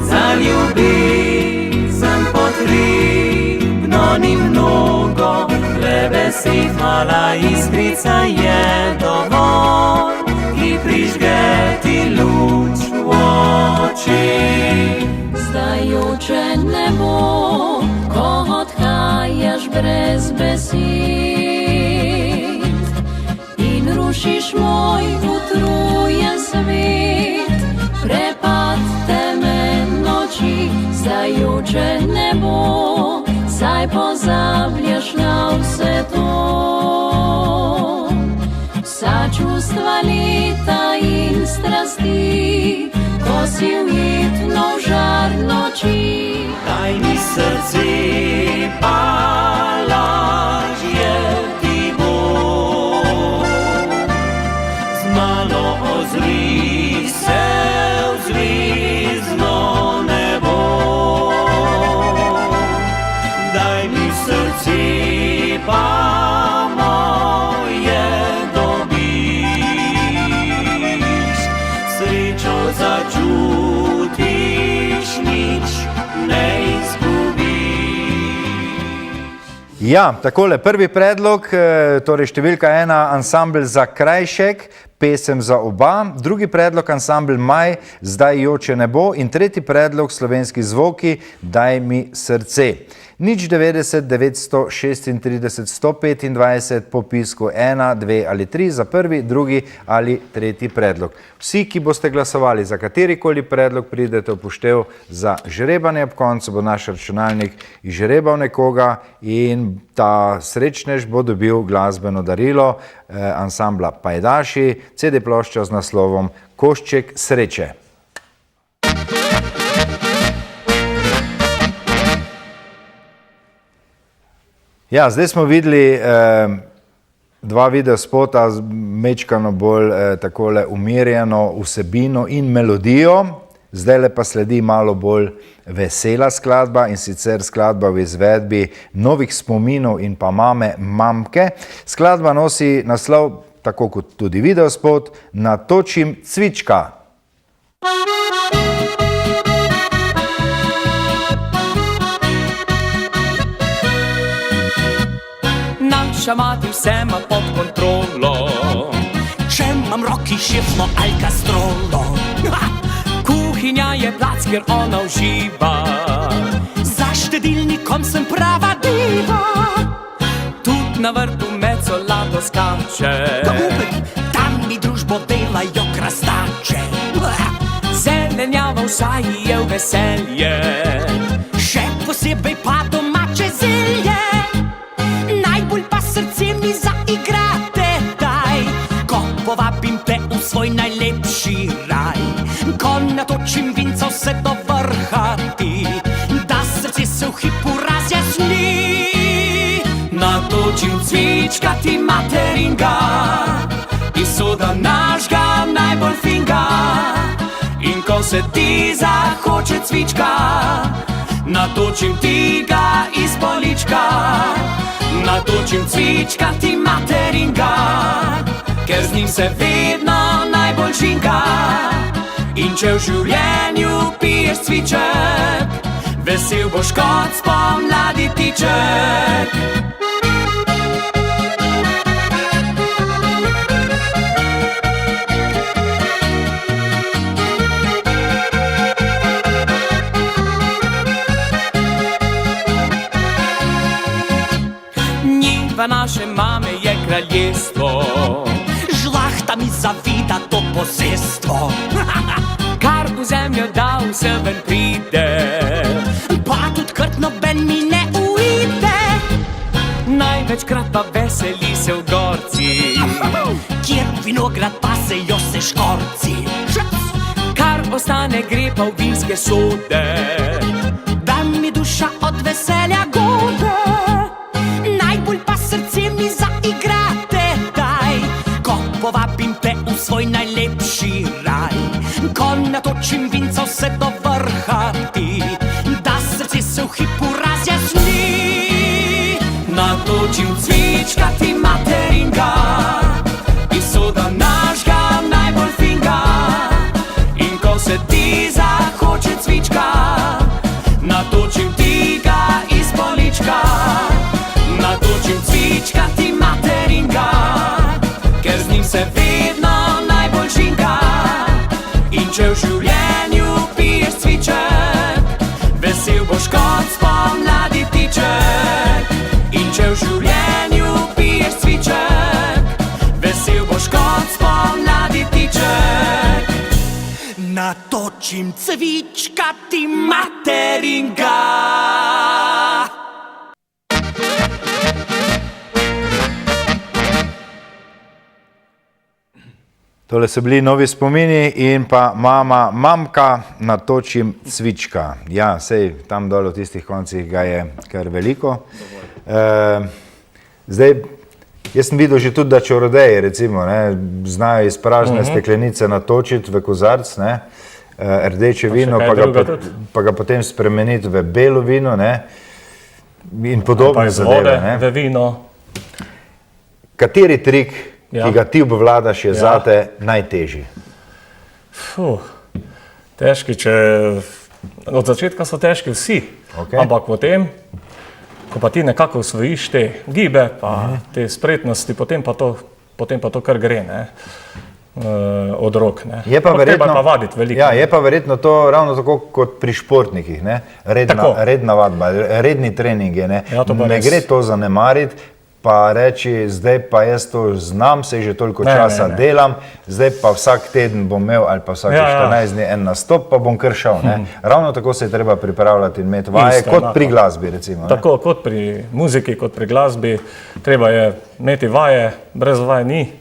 za ljubezen potrebno ni mnogo, le besed mala iskrica je dovolj, ki prižge ti luč v oči. Zdaj joče nebo, ko odhajaš brez besed in rušiš moj utrujen svet. Prepad teme noči, zdaj joče nebo, saj pozabljaš na vse to. Vsa čustva leta in strasti, ko si ujet v nov žar noči. Daj mi srce, pa lažje ti bo. Z malo ozri se v zvezdno nebo. srce pa moje dobiš, srečo začutiš, nič ne izgubiš. Ja, takole, prvi predlog, torej številka 1, ansambl za Krajšek, pesem za oba, drugi predlog, ansambl Maj, Zdaj joče nebo in tretji predlog, Slovenski zvoki, Daj mi srce. 090 936 125 po pisku 1, 2 ali 3 za prvi, drugi ali tretji predlog. Vsi, ki boste glasovali za katerikoli predlog, pridete v poštev za žrebanje. Ob koncu bo naš računalnik izžrebal nekoga in ta srečnež bo dobil glasbeno darilo ansambla Pajdaši, CD plošča z naslovom Košček sreče. Ja, zdaj smo videli dva videospota, mečkano bolj takole umirjeno vsebino in melodijo. Zdajle pa sledi malo bolj vesela skladba in sicer skladba v izvedbi Novih spominov in pa Mame Mamke. Skladba nosi naslov, tako kot tudi videospot, Natočim cvička. Naša mati vse ima pod kontrolo, če imam roki šefno ali kastrolo. Kuhinja je plac, kjer ona uživa, za štedilnikom sem prava diva. Tud na vrtu med solato skače, tam mi družbo delajo krastače. Zelenjava vsaj je v veselje, še posebej pa domače zelje. Najbolj pa srce mi zaigrate, daj, ko povabim te v svoj najlepši raj. Ko natočim vinca vse do vrha ti, da srce se v hipu razjasni. Natočim cvička ti materinga, iz soda našga najbolj finga. In ko se ti zahoče cvička, natočim ti ga iz polička. Natočim cvička ti materinga, ker z njim se vedno najbolj žinga. In če v življenju piješ cviček, vesel boš kot spomladi tiček. Njiva naše mame je kraljestvo, žlahta mi zavida to posestvo. Kar v zemljo da vse ven pride, pa tudi krt noben mi ne uide. Največkrat pa veseli se v gorci, kjer vinograd pasejo se škorci. Kar ostane gre pa v vinske sode, da mi duša od veselja gode. Najbolj pa srce mi zaigrate, daj, ko povabim te v svoj najlepši raj. Ko natočim vinca vse do vrha ti, da srce se v hipu razjasni. Natočim cvička ti materinga, iz soda našga najbolj finga. In ko se ti zahoče cvička, natočim ti ga iz polička. Natočim cvička ti materinga, ker z njim se vedno najbolj žinga. In če v življenju piješ cviček, vesel boš kot spomladi tiček. In če v življenju piješ cviček, vesel boš kot spomladi tiček. Natočim cvička ti materinga. Tole so bili Novi spomini in pa Mama Mamka, Natočim cvička. Ja, sej tam dole v tistih koncih ga je kar veliko. Zdaj, jaz sem videl že tudi, da čorodeji, recimo, znajo iz prazne steklenice natočiti v kozarc, rdeče vino, pa ga potem spremeniti v belo vino. In podobne iz zadeve, vode ne? v vino. Kateri trik, Ja. ki ga ti obvladaš, je zate najtežji? Težki, od začetka so težki vsi, ampak potem, ko pa ti nekako osvojiš te gibe, pa te spretnosti, potem pa to kar gre, ne, od rok, ne. Je pa verjetno, treba pa vaditi veliko. ja, je pa verjetno to ravno tako kot pri športnikih, ne? Redna vadba, redni treningi, ne? Ja, to pa ne res. gre to zanemariti, pa reči, zdaj pa jaz to znam, saj že toliko časa delam, zdaj pa vsak teden bom imel ali pa vsake 14 dni en nastop, pa bom kar šel, ne? Ravno tako se je treba pripravljati in imeti vaje, kot pri glasbi, recimo, ne? Tako kot pri muziki, kot pri glasbi, treba je imeti vaje, brez vaj ni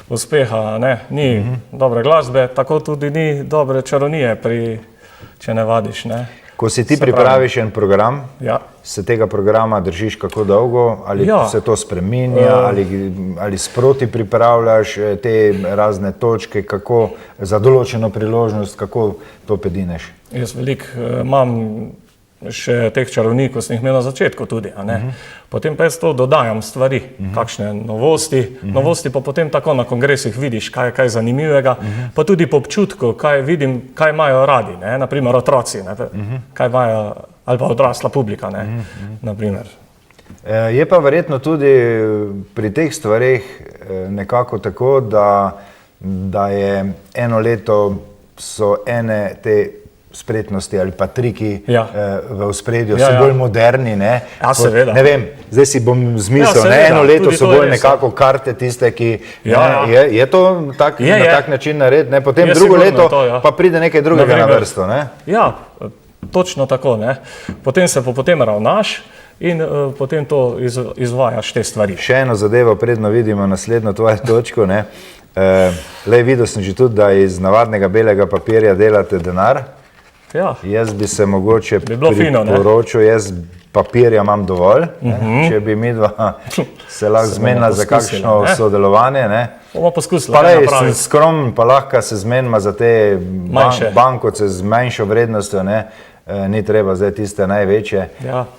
uspeha, ne, ni dobre glasbe, tako tudi ni dobre čarovnije, če ne vadiš, ne. Ko si ti pripraviš en program, se tega programa držiš kako dolgo, ali se to spreminja, ali sproti pripravljaš te razne točke, kako za določeno priložnost, kako to pedineš? Jaz veliko imam še teh čarovnij, ko sem jih imel na začetku tudi, a ne. Potem pa jaz to dodajam stvari, kakšne novosti pa potem tako na kongresih vidiš, kaj je kaj zanimivega, pa tudi po občutku, kaj vidim, kaj imajo radi, ne, naprimer otroci, ne, kaj imajo, ali pa odrasla publika, ne, naprimer. Je pa verjetno tudi pri teh stvareh nekako tako, da je eno leto so ene te spretnosti ali pa triki v ospredju, so bolj moderni, ne? Ja, seveda. Ne vem, zdaj si bom zmislil, ne? Eno leto so bolj nekako karte tiste, ki, je to na tak način narediti, ne? Potem drugo leto pa pride nekaj drugega na vrsto, ne? Ja, točno tako, ne? Potem ravnaš in potem to izvajaš te stvari. Še eno zadevo, predno vidimo naslednjo tvojo točko, ne? Videl sem že tudi, da iz navadnega belega papirja delate denar. Jaz bi se mogoče priporočil, jaz papirja imam dovolj, če bi midva se lahko zmenila za kakšno sodelovanje. Bomo poskusili. Pa sem skromen, pa lahko se zmenila za te bankovce z manjšo vrednostjo, ni treba zdaj tiste največje.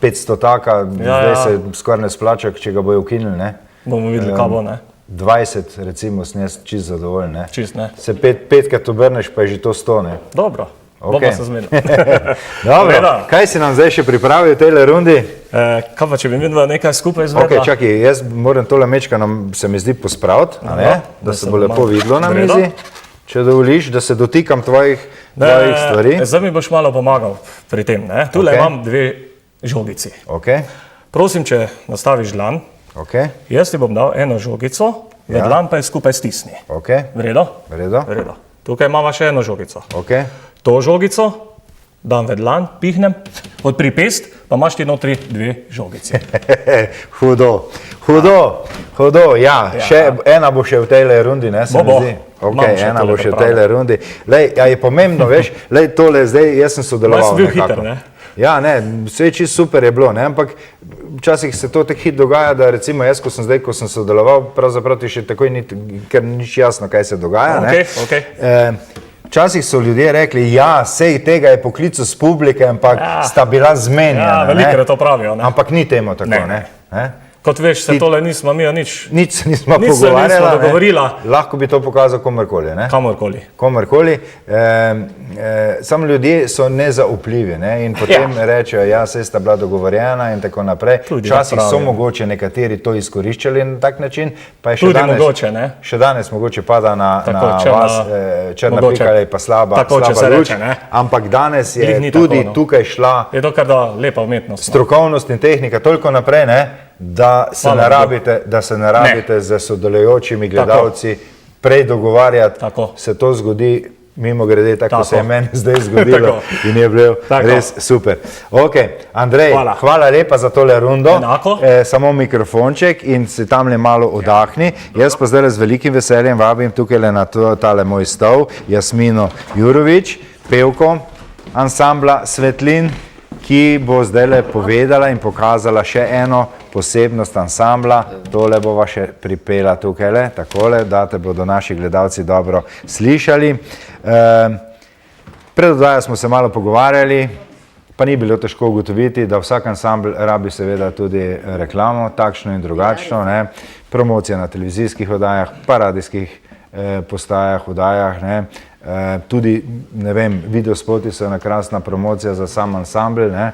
500 taka, zdaj se skoraj ne splača, če ga bojo ukinili. Bomo videli, kaj bo, ne? 20 recimo sem jaz čist zadovoljen. Čist, ne? Se petkrat obrneš, pa je že to 100, ne? Dobro. Bomo se zmenili. Dobro, kaj si nam zdaj še pripravil v tejle rundi? Kaj pa, če bi midva nekaj skupaj izvedla? Ok, čakaj, jaz moram tole mečkano, se mi zdi, pospraviti, da se bo lepo videlo na mizi. Če dovoliš, da se dotikam tvojih stvari. Zdaj mi boš malo pomagal pri tem, ne? Tule imam 2 žogici. Prosim, če nastaviš dlan, jaz ti bom dal eno žogico, v dlan pa je skupaj stisni. V redu? V redu. Tukaj imamo še eno žogico. To žogico dam v dlan, pihnem, odpri pest, pa imaš ti notri 2 žogici. Hudo, ja. Ena bo še v tejle rundi, ne, se mi zdi? Ok, ena bo še v tejle rundi. Lej, je pomembno, veš, lej, tole zdaj, jaz sem sodeloval nekako. Jaz sem bil hiter, ne? Ja, ne, vse čisto super je bilo, ne, ampak včasih se to tako hitro dogaja, da recimo jaz, ko sem sodeloval, pravzaprav ti še takoj ni, ker nič jasno, kaj se dogaja, ne. Včasih so ljudje rekli, ja, sej tega je poklical s publike, ampak sta bila zmenjena, ne. Velikrat to pravijo, ne. Ampak ni temu tako, ne. Kot veš, se tole nismo mi nič se nismo dogovorila. Lahko bi to pokazal komorkoli, ne? Komorkoli. Samo ljudje so nezaupljivi, ne? In potem rečejo, ja, saj sta bila dogovorjena in tako naprej. Včasih so mogoče nekateri to izkoriščali na tak način, pa je še danes mogoče pada na vas črna pika ali pa slaba luč, ampak danes je tudi tukaj šla strokovnost in tehnika toliko naprej, ne? Da se ne rabite z sodelujočimi gledalci prej dogovarjati, se to zgodi mimo grede, tako se je meni zdaj zgodilo in je bilo res super. Ok, Andrej, hvala lepa za tole rundo, samo mikrofonček in se tamle malo odahni. Jaz pa zdaj z velikim veseljem vabim tukaj na tale moj stol Jasmino Jurović, pevko ansambla Svetlin, ki bo zdaj povedala in pokazala še eno posebnost ansambla. Tole bova še pripela tukaj, takole, da te bodo naši gledalci dobro slišali. Pred oddajo smo se malo pogovarjali, pa ni bilo težko ugotoviti, da vsak ansambl rabi seveda tudi reklamo, takšno in drugačno, ne, promocija na televizijskih oddajah, pa radijskih postajah, oddajah, ne, tudi, ne vem, videospoti so ena krasna promocija za sam ansambl, ne,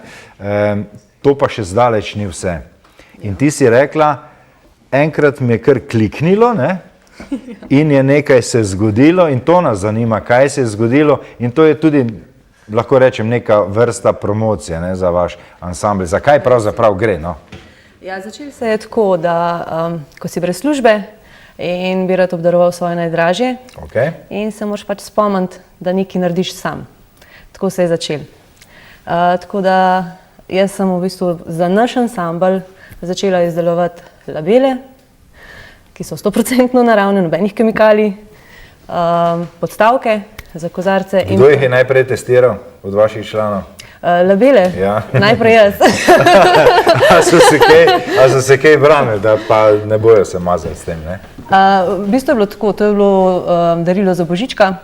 to pa še zdaleč ni vse. In ti si rekla, enkrat mi je kar kliknilo, ne, in je nekaj se zgodilo in to nas zanima, kaj se je zgodilo in to je tudi, lahko rečem, neka vrsta promocije, ne, za vaš ansambl. Zakaj pravzaprav gre, no? Ja, začeli se je tako, da ko si brez službe in bi rad obdaroval svoje najdražje in se moraš pač spomniti, da nekaj narediš sam. Tako se je začel. Tako da jaz sem v bistvu za naš ansambl začela izdelovati labele, ki so 100% naravne, nobenih kemikalij, podstavke za kozarce. Kdo jih je najprej testiral od vaših članov? Labele? Ja. Najprej jaz. A so se kaj branili, da pa ne bojo se mazali s tem, ne? V bistvu je bilo tako, to je bilo darilo za Božička,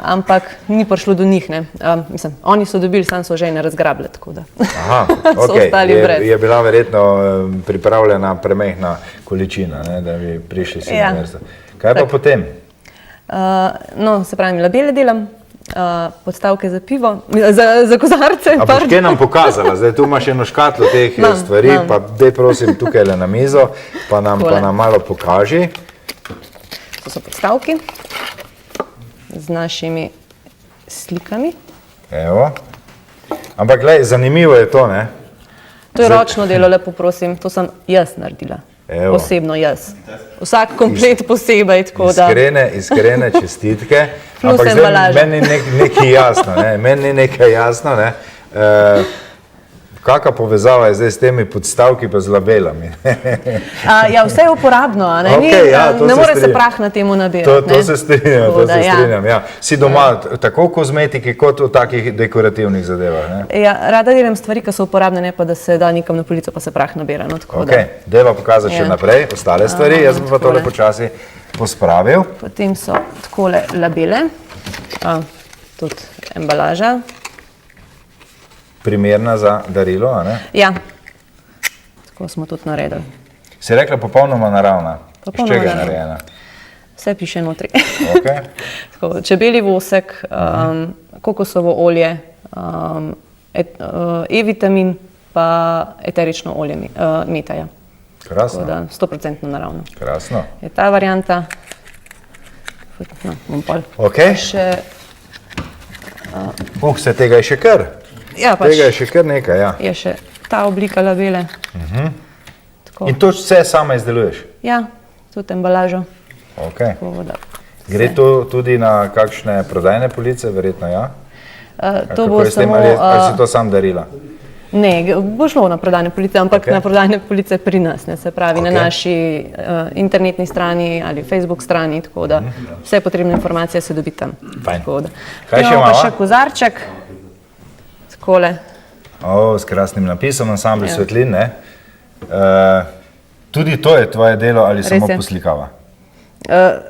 ampak ni prišlo do njih, ne. Mislim, oni so dobili, sam so že ne razgrabili, tako da so ostali brez. Je bila verjetno pripravljena premehna količina, ne, da bi prišli si na vrsto. Kaj pa potem? No, se pravi, labele delam, podstavke za pivo, za kozarce. A boš kaj nam pokazala? Zdaj tu imaš eno škatlo teh stvari, pa daj prosim tukaj na mizo, pa nam malo pokaži. To so podstavki z našimi slikami. Evo. Ampak glej, zanimivo je to, ne? To je ročno delo, lepo prosim, to sem jaz naredila. Osebno jaz. Vsak komplet posebej, tako da... Iskrene čestitke. Ampak zdaj meni je nekaj jasno, ne? Meni je nekaj jasno, ne? Kakšna povezava je zdaj s temi podstavki pa z labelami? Ja, vse je uporabno, a ne? Ne more se prah na temu nabirati. To se strinjam, ja. Si doma tako v kozmetiki kot v takih dekorativnih zadevah, ne? Ja, rada delam stvari, ki so uporabne, ne pa da se da nekam na polico pa se prah nabira, no tako da. Dajva pokazati še naprej, ostale stvari, jaz bom pa tole počasi pospravil. Potem so takole labele, tudi embalaža. Primerna za darilo, a ne? Ja, tako smo tudi naredili. Si rekla popolnoma naravna? Z čega je narejena? Vse piše notri. Čebelji vosek, kokosovo olje, E-vitamin pa eterično olje metaja. Krasno. Tako da 100% naravno. Krasno. Je ta varianta. No, bom pol. Še... se tega je še kar. Ja, pač. Tega je še kar nekaj, ja. Je še ta oblika labele. In to vse sama izdeluješ? Ja, tudi embalažo. Gre to tudi na kakšne prodajne police, verjetno ja? To bo samo... Ali si to sam darila? Ne, bo šlo na prodajne police, ampak na prodajne police pri nas, ne, se pravi na naši internetni strani ali Facebook strani, tako da vse potrebne informacije se dobi tam. Fajn. Kaj še imamo? Pa še kozarček. Takole. S krasnim napisom, ansambl svetlin, ne? Tudi to je tvoje delo ali samo poslikava?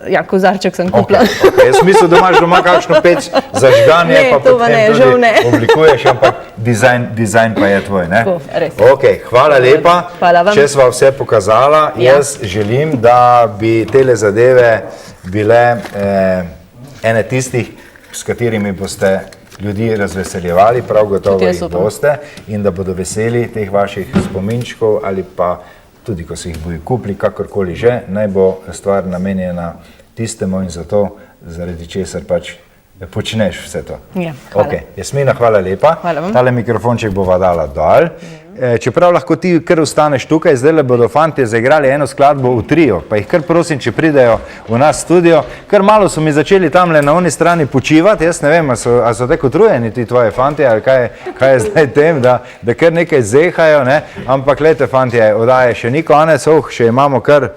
Ja, kozarček sem kupila. Jaz mislim, da imaš doma kakšno peč za žganje, pa potem tudi oblikuješ, ampak dizajn pa je tvoj, ne? Hvala lepa. Če sva vse pokazala, jaz želim, da bi tele zadeve bile ene tistih, s katerimi boste ljudi razveseljevali, prav gotovo jih boste, in da bodo veseli teh vaših spominčkov ali pa tudi, ko se jih bojo kupili, kakorkoli že, naj bo stvar namenjena tistemu in zato, zaradi česar pač počneš vse to. Jasmina, hvala lepa. Tale mikrofonček bova dala dol. Čeprav lahko ti kar ostaneš tukaj, zdaj bodo fantje zaigrali eno skladbo v trio, pa jih kar prosim, če pridejo v nas studio. Kar malo so mi začeli tamle na oni strani počivati, jaz ne vem, a so tako utrujeni ti tvoje fantje, ali kaj je zdaj tem, da kar nekaj zehajo, ne? Ampak lejte fantje, oddaje še ni konec, še imamo kar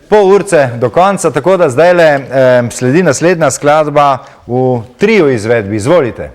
pol urce do konca, tako da zdajle sledi naslednja skladba v trio izvedbi. Izvolite.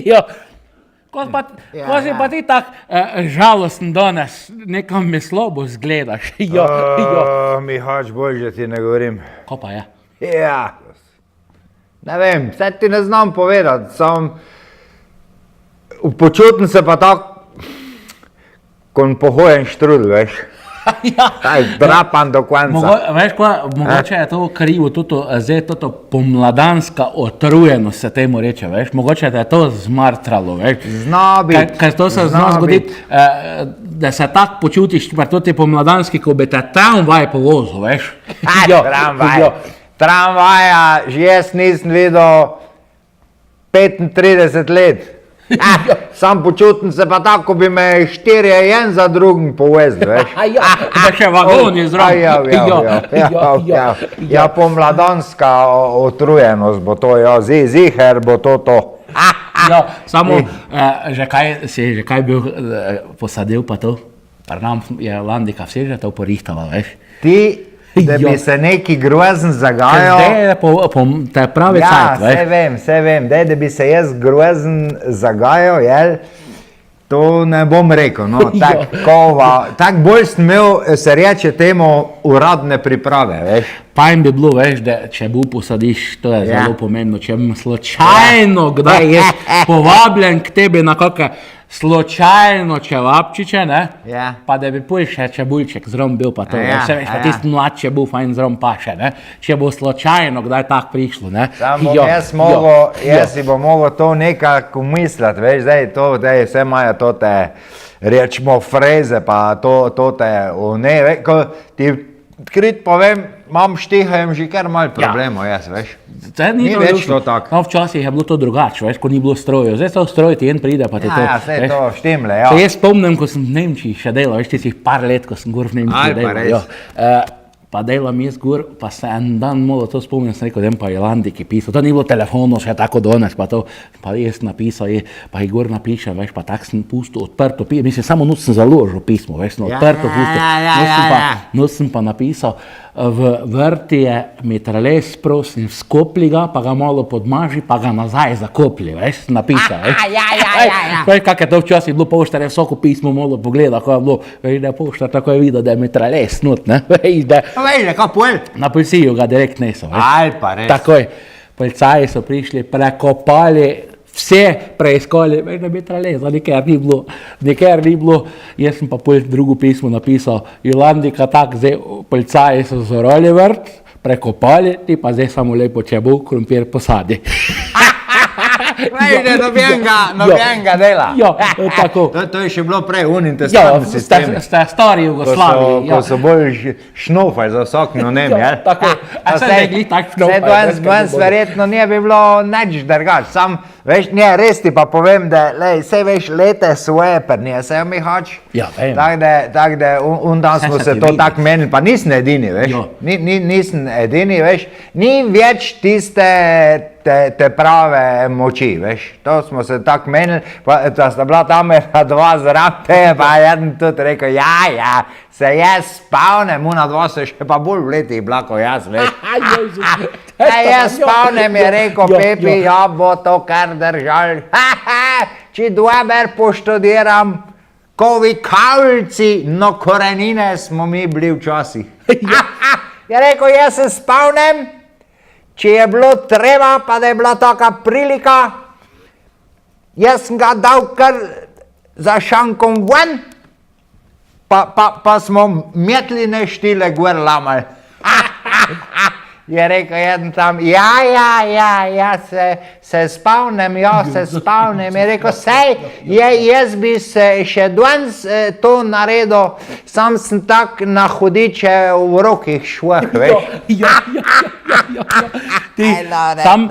Jo, ko si pa ti tak žalosten danes, nekam mi slabo zgledaš. Mihač, bolj, že ti ne govorim. Ko pa je? Ja, ne vem, vse ti ne znam povedati, počutim se pa tako, kon pohojen štrudel, veš. Taj drapan do konca. Veš ko, mogoče je to krivo, zdaj toto pomladanska otrujenost se temu reče, veš, mogoče da je to zmartralo, veš. Zna biti. Ker to se zna zgoditi, da se tak počutiš, pa toti pomladanski, ko bi te tramvaj povozil, veš. Tramvaja, že jaz nisem videl 35 let. Sam počutim se pa tako, ko bi me 4 en za drugim povezli, veš. Da še vagon je zraven. Ja, pomladanska otrujenost bo to, ja, ziher bo to. Ja, samo, že kaj bil posadil pa to? Nam je Landika vse že to porihtala, veš. Ti, da bi se neki grozen zagajal. Zdaj je te pravi cajt, veš. Ja, vse vem, da bi se jaz grozen zagajal, jel, to ne bom rekel, no, tak bolj sem imel, se reče temu, uradne priprave, veš. Pa jim bi bilo, veš, da če bo posadiš, to je zelo pomembno, če bi slučajno kdaj jaz povabljen k tebi na kakšne slučajno čevapčiče, ne, pa da bi pol še čebulček zrom bil pa to, vse veš, pa tisti mlad čebul fajn zrom paše, ne, če bo slučajno kdaj tak prišlo, ne. Samo jaz si bom mogel to nekako misliti, veš, zdaj to, vse imajo to te, rečemo, freze, pa to te, ne, ko ti odkrit povem, imam štihajem že kar malo problemov, jaz, veš. Ni več to tako. No, včasih je bilo to drugače, veš, ko ni bilo strojev. Zdaj so stroji, ti en pride, pa ti to. Ja, vse to štimle, ja. Jaz spomnim, ko sem v Nemčiji še delal, veš, tistih par let, ko sem gor v Nemčiji delal. Pa delam jaz gor, pa se en dan malo to spomnim, sem rekel, da pa je Landiki pisal. To ni bilo telefono še tako danes, pa to, pa jaz napisal, pa je gor napišem, veš, pa tak sem pustil odprto pismo. Mislim, samo noč sem založil pismo, veš, sem odprto pustil. Noč sem pa napisal, v vrti je mitrales, prosim, skopli ga, pa ga malo podmaži, pa ga nazaj zakopli, veš, napisal, veš. Veš, kak je to včasih bilo, poštar je vsako pismo malo pogledal, ko je bilo, veš, da je poštar tako je videl, da je mitrales not, ne, veš, da... Veš, da kako pol? Na policijo ga direkt neso, veš. Aj, pa res. Takoj, policaji so prišli, prekopali, vse preiskali, veš, da bi traleza, nikjer ni bilo. Jaz sem pa pol drugo pismo napisal, Jolandika tak, zdaj policaji so zorali vrt, prekopali, ti pa zdaj samo lepo čebul, krompir posadi. Veš, da nobenega dela. Ja, tako. To je še bilo prej unintestantni sistem. Ste stari Jugoslaviji. Ko so bolj šnofaj za vsakno nem, jel? Tako. A se ne glih tak šnofaj. Danes verjetno nije bi bilo nič drugač. Sam, veš, nije, res ti pa povem, da, lej, sej veš, lete svoje prnije, sej Mihač. Ja, vem. Tak da, dan smo se to tak menili, pa nisem edini, veš. Nisem edini, veš. Ni več tiste te prave moči, veš. To smo se tak menili, da sta bila tam dva zrate, pa jeden tudi rekel, se jaz spavnem, una dva se še pa bolj v letih blako jaz, veš. Jaz spavnem, je rekel Pepi, ja bo to kar držal. Če dober poštudiram, ko vi kavlci, no korenine smo mi bili včasih. Je rekel, jaz se spavnem, če je bilo treba, pa da je bila taka prilika, jaz sem ga dal kar za šankom ven, pa smo metline štile gor lamali. Je rekel jeden tam, se spavnem, je rekel, sej, jaz bi se še danes to naredil, sam sem tak na hudiče v rokih švah, veš. Sam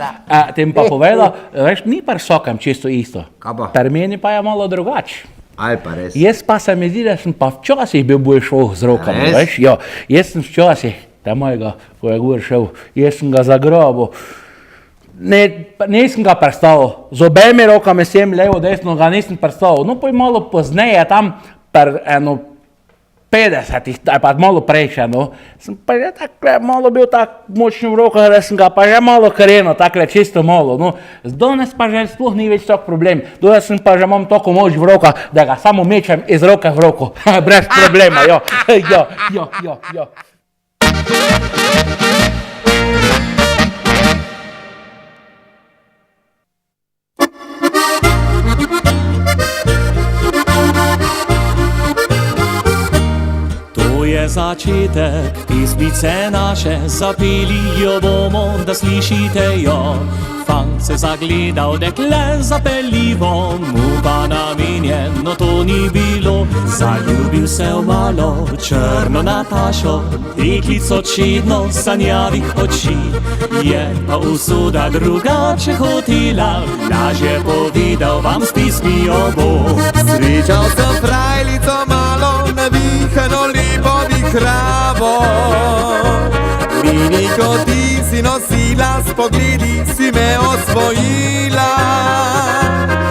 tem pa povedal, veš, ni pri vsakem čisto isto, pri meni pa je malo drugače. Aj pa res. Jaz pa se mi zdi, da sem pa včasih bil bolj švoh z rokami, veš, jo, jaz sem včasih, ta mojega, ko je gor šel, jaz sem ga zagrabil, nisem ga predstavil, z obemi rokami sem levo, desno ga nisem predstavil, no pa je malo pozneje tam, eno 50-ih, pa malo prej še, no. Sem pa že takle malo bil tak močen v rokah, da sem ga pa že malo krenil, takle čisto malo, no. Danes pa že sploh ni več tak problem. Danes sem pa že imam toliko moč v rokah, da ga samo mečem iz roke v roko. Brez problema, jo. To je začetek pesmice naše, zapeli jo bomo, da slišite jo. Fant se zagledal, dekle zapeljivo, mu pa namenjeno to ni bilo. Zaljubil se v malo črno Natašo, deklico čedno sanjavih oči. Je pa usoda drugače hotela, lažje povedal vam s pismijo bo. Srečal sem frajlico malo, navihano lepo vihravo. Mini, ko ti si nosila, s pogledi si me osvojila.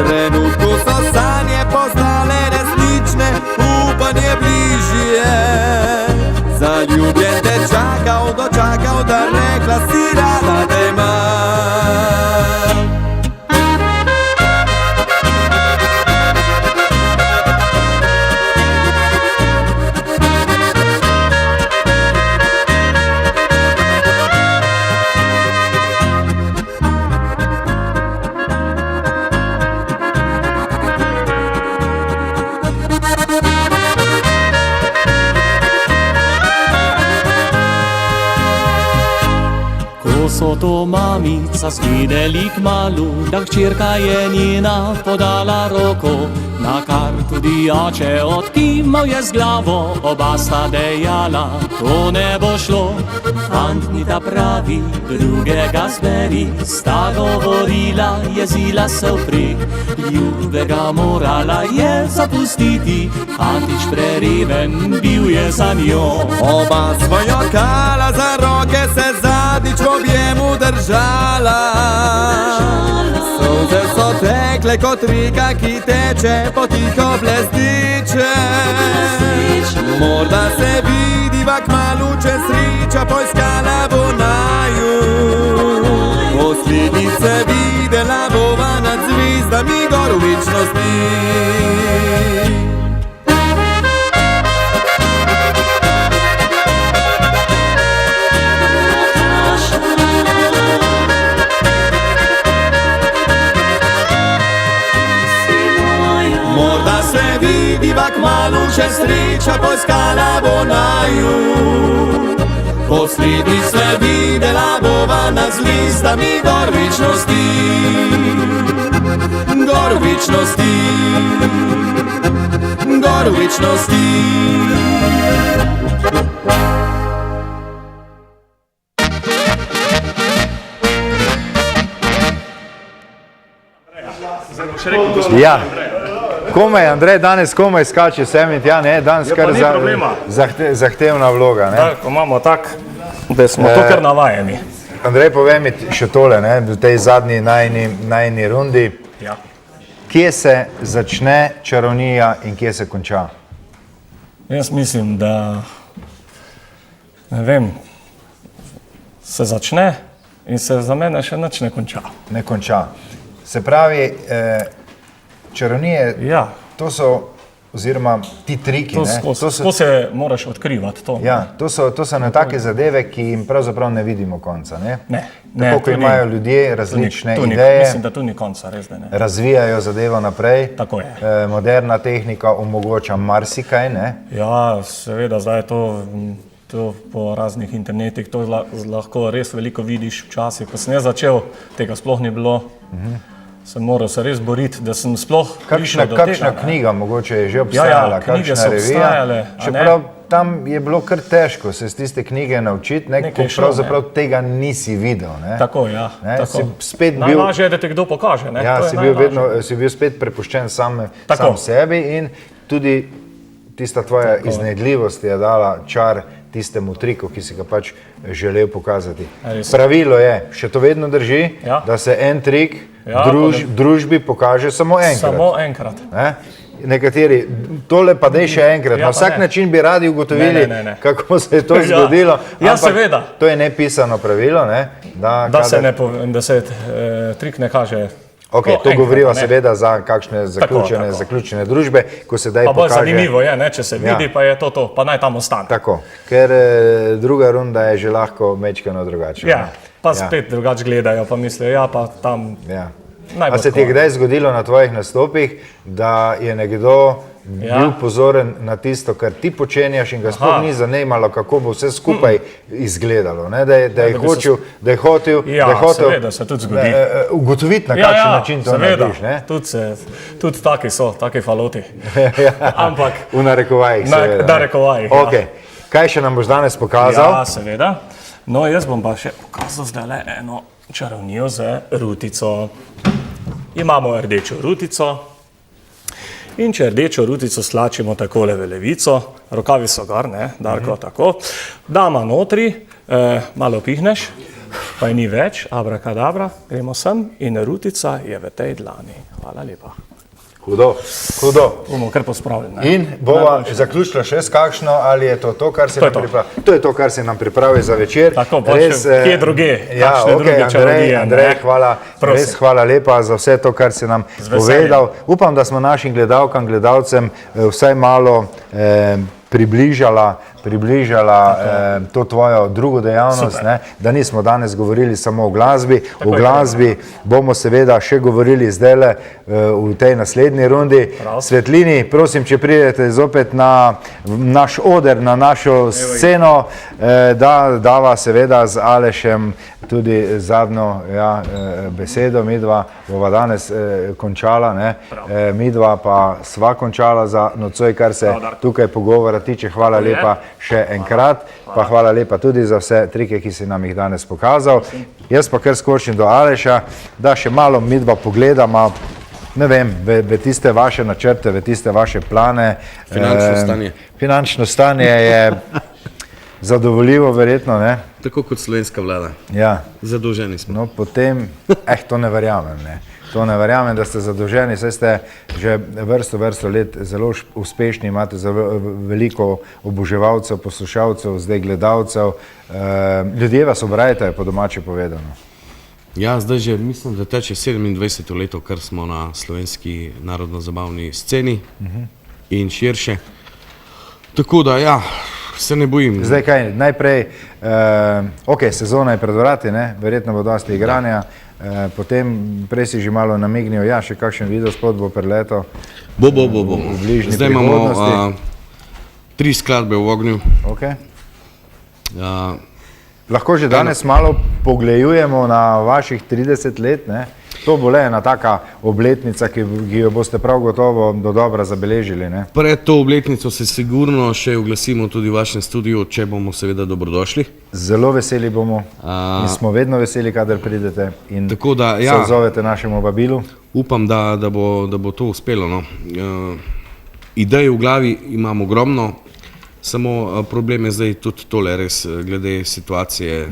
Trenutku so sanje postale resnične, upanje bližje. Zaljubljen te čakal, dočakal, da rekla si rada te imam. So to mamica zvedeli kmalu, da hčerka je njena podala roko, na kar tudi oče odkimal je z glavo, oba sta dejala, to ne bo šlo. Fant ni ta pravi, drugega zberi, sta govorila, jezila se vprek, ljubega morala je zapustiti, fantič prereven bil je za njo. Oba svojo kala za roke se zadnjič v objemu držala. Solze so tekle kot reka, ki teče potiho blestiče. Morda se vidiva kmalu, če sreča poiskala bo naju. Poslednjič se videla bova nad zvezdami gor v večnosti. Vidiva kmalu, če sreča poiskala bo naju. Poslednjič se videla bova nad zvezdami gor večnosti. Gor večnosti. Gor večnosti. Ja. Komaj, Andrej danes komaj skače sem in tja, ne, danes kar zahtevna vloga, ne. Da, ko imamo tak, da smo to kar navajeni. Andrej, povej mi še tole, ne, v tej zadnji najni rundi. Ja. Kje se začne čarovnija in kje se konča? Jaz mislim, da, ne vem, se začne in se za mene še nič ne konča. Ne konča. Se pravi, čarovnije, ja. To so, oziroma ti triki, to se moraš odkrivati. To, ja, to so na take zadeve, ki jim pravzaprav ne vidimo konca. Ne? Tako, ko imajo ljudje različne ideje, mislim, da tu ni konca, res da ne. Razvijajo zadevo naprej, tako je. Moderna tehnika omogoča marsikaj, ne? Ja, seveda, zdaj to po raznih internetih, to lahko res veliko vidiš včasih, ko sem jaz začel, tega sploh ni bilo. Sem moral se res boriti, da sem sploh prišel do tega. Kakšna knjiga mogoče je že obstajala, kakšna revija, čeprav tam je bilo kar težko se z tiste knjige naučiti, ko pravzaprav tega nisi videl. Tako, ja. Najlažje je, da te kdo pokaže. Ja, si bil spet prepuščen sam sebi in tudi tista tvoja iznajdljivost je dala čar tistemu triku, ki si ga pač želel pokazati. Pravilo je, še to vedno drži, da se en trik družbi pokaže samo enkrat. Samo enkrat. nekateri, tole pa dej še enkrat, na vsak način bi radi ugotovili, kako se je to zgodilo. Ja, seveda. To je nepisano pravilo, ne? Da se trik ne kaže. Ok, to govoriva seveda za kakšne zaključene družbe, ko se daj pokaže. Pa bolj zanimivo je, če se vidi, pa je to, pa naj tam ostane. Tako, ker druga runda je že lahko mečkano drugače. Ja, pa spet drugače gledajo, pa mislijo, ja, pa tam... A se ti je kdaj zgodilo na tvojih nastopih, da je nekdo bil pozoren na tisto, kar ti počenjaš in ga sploh ni zanimalo, kako bo vse skupaj izgledalo, da je hotel seveda se tudi zgodi. Ugotoviti, na kakšen način to narediš. Tudi taki so, taki faloti. Ampak... V narekovajih, seveda. V narekovajih, ja. Kaj še nam boš danes pokazal? Ja, seveda. No, jaz bom pa še pokazal zdaj eno čarovnijo z rutico. Imamo rdečo rutico in če rdečo rutico slačimo takole v levico, rokavi so gor, Darko, tako, dama notri, malo pihneš, pa je ni več, abrakadabra, gremo sem in rutica je v tej dlani. Hvala lepa. Hudo. Bomo kar pospravili. In bova zaključila še s kakšno, ali je to, kar si nam pripravil? To je to, kar si nam pripravil za večer. Tako, pa še kje druge, kakšne druge čarovnije. Andrej, res hvala lepa za vse to, kar si nam povedal. Upam, da smo našim gledalkam, gledalcem vsaj malo približala to tvojo drugo dejavnost, da nismo danes govorili samo o glasbi. O glasbi bomo seveda še govorili zdajle v tej naslednji rundi. Svetlini, prosim, če pridete zopet na naš oder, na našo sceno, da dava seveda z Alešem tudi zadnjo besedo. Midva bova danes končala, midva pa sva končala za nocoj, kar se tukaj pogovora tiče. Hvala lepa še enkrat, pa hvala lepa tudi za vse trike, ki si nam jih danes pokazal. Jaz pa kar skočim do Aleša, da še malo midva pogledama, ne vem, v tiste vaše načrte, v tiste vaše plane. Finančno stanje je zadovoljivo, verjetno, ne? Tako kot slovenska vlada. Ja. Zadolženi smo. No, potem, to ne verjamem, ne? To ne verjamem, da ste zadolženi, saj ste že vrsto let zelo uspešni, imate veliko oboževalcev, poslušalcev, zdaj gledalcev. Ljudje vas obrajtajo, po domače povedano. Ja, zdaj že mislim, da teče 27. leto, kar smo na slovenski narodno-zabavni sceni in širše. Tako da, ja, se ne bojim. Zdaj kaj, najprej, sezona je pred vrati, verjetno bo dosti igranja. Potem prej si že malo namignil, še kakšen videospot bo preleto v bližnji prihodnosti. Zdaj imamo 3 skladbe v ognju. Lahko že danes malo pogledujemo na vaših 30 let, to bo le ena taka obletnica, ki jo boste prav gotovo dodobra zabeležili. Pred to obletnico se sigurno še oglasimo tudi v vašem studiu, če bomo seveda dobrodošli. Zelo veseli bomo in smo vedno veseli, kadar pridete in se odzovete našemu vabilu. Upam, da bo to uspelo. Idej v glavi imam ogromno, samo problem je zdaj tudi tole res, glede situacije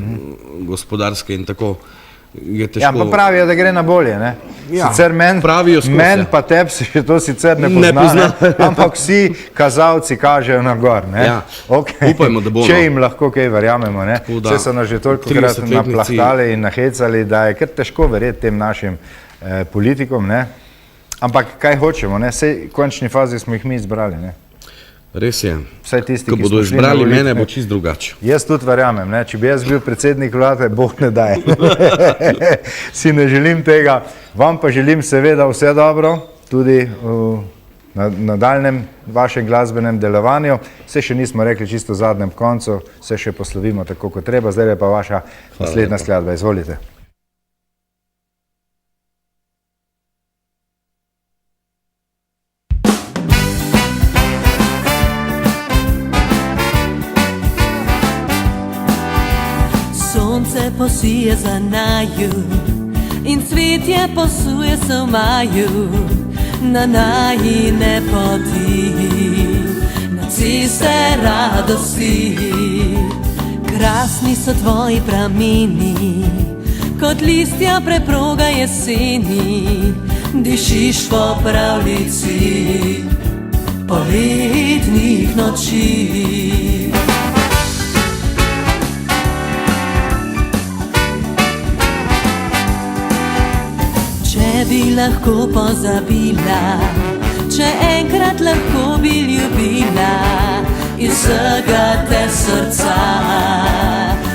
gospodarske in tako. Ja, pa pravijo, da gre na bolje, Sicer men pa teb se še to sicer ne pozna, ampak vsi kazalci kažejo na gor, Upajmo, da bomo. Če jim lahko kaj verjamemo, Vse so nas že tolikokrat naplahtali in nahecali, da je kar težko verjeti tem našim politikom, Ampak kaj hočemo, Sej v končni fazi smo jih mi izbrali, Res je. Vsaj tisti, ko bodo izbrali mene, bo čist drugače. Jaz tudi verjamem, če bi jaz bil predsednik vlade, Bog ne daj. Si ne želim tega. Vam pa želim seveda vse dobro, tudi v nadaljnjem vašem glasbenem delovanju. Vse še nismo rekli čisto v zadnjem koncu, vse še poslovimo tako, kot treba. Zdaj je pa vaša naslednja skladba. Izvolite. Sonce posije za naju in cvetje posuje se v maju na najine poti, na ceste radosti. Krasni so tvoji prameni, kot listja preproga jeseni, dišiš po pravljici. poletnih noči. Če bi lahko pozabila, če enkrat lahko bi ljubila iz vsega te srca,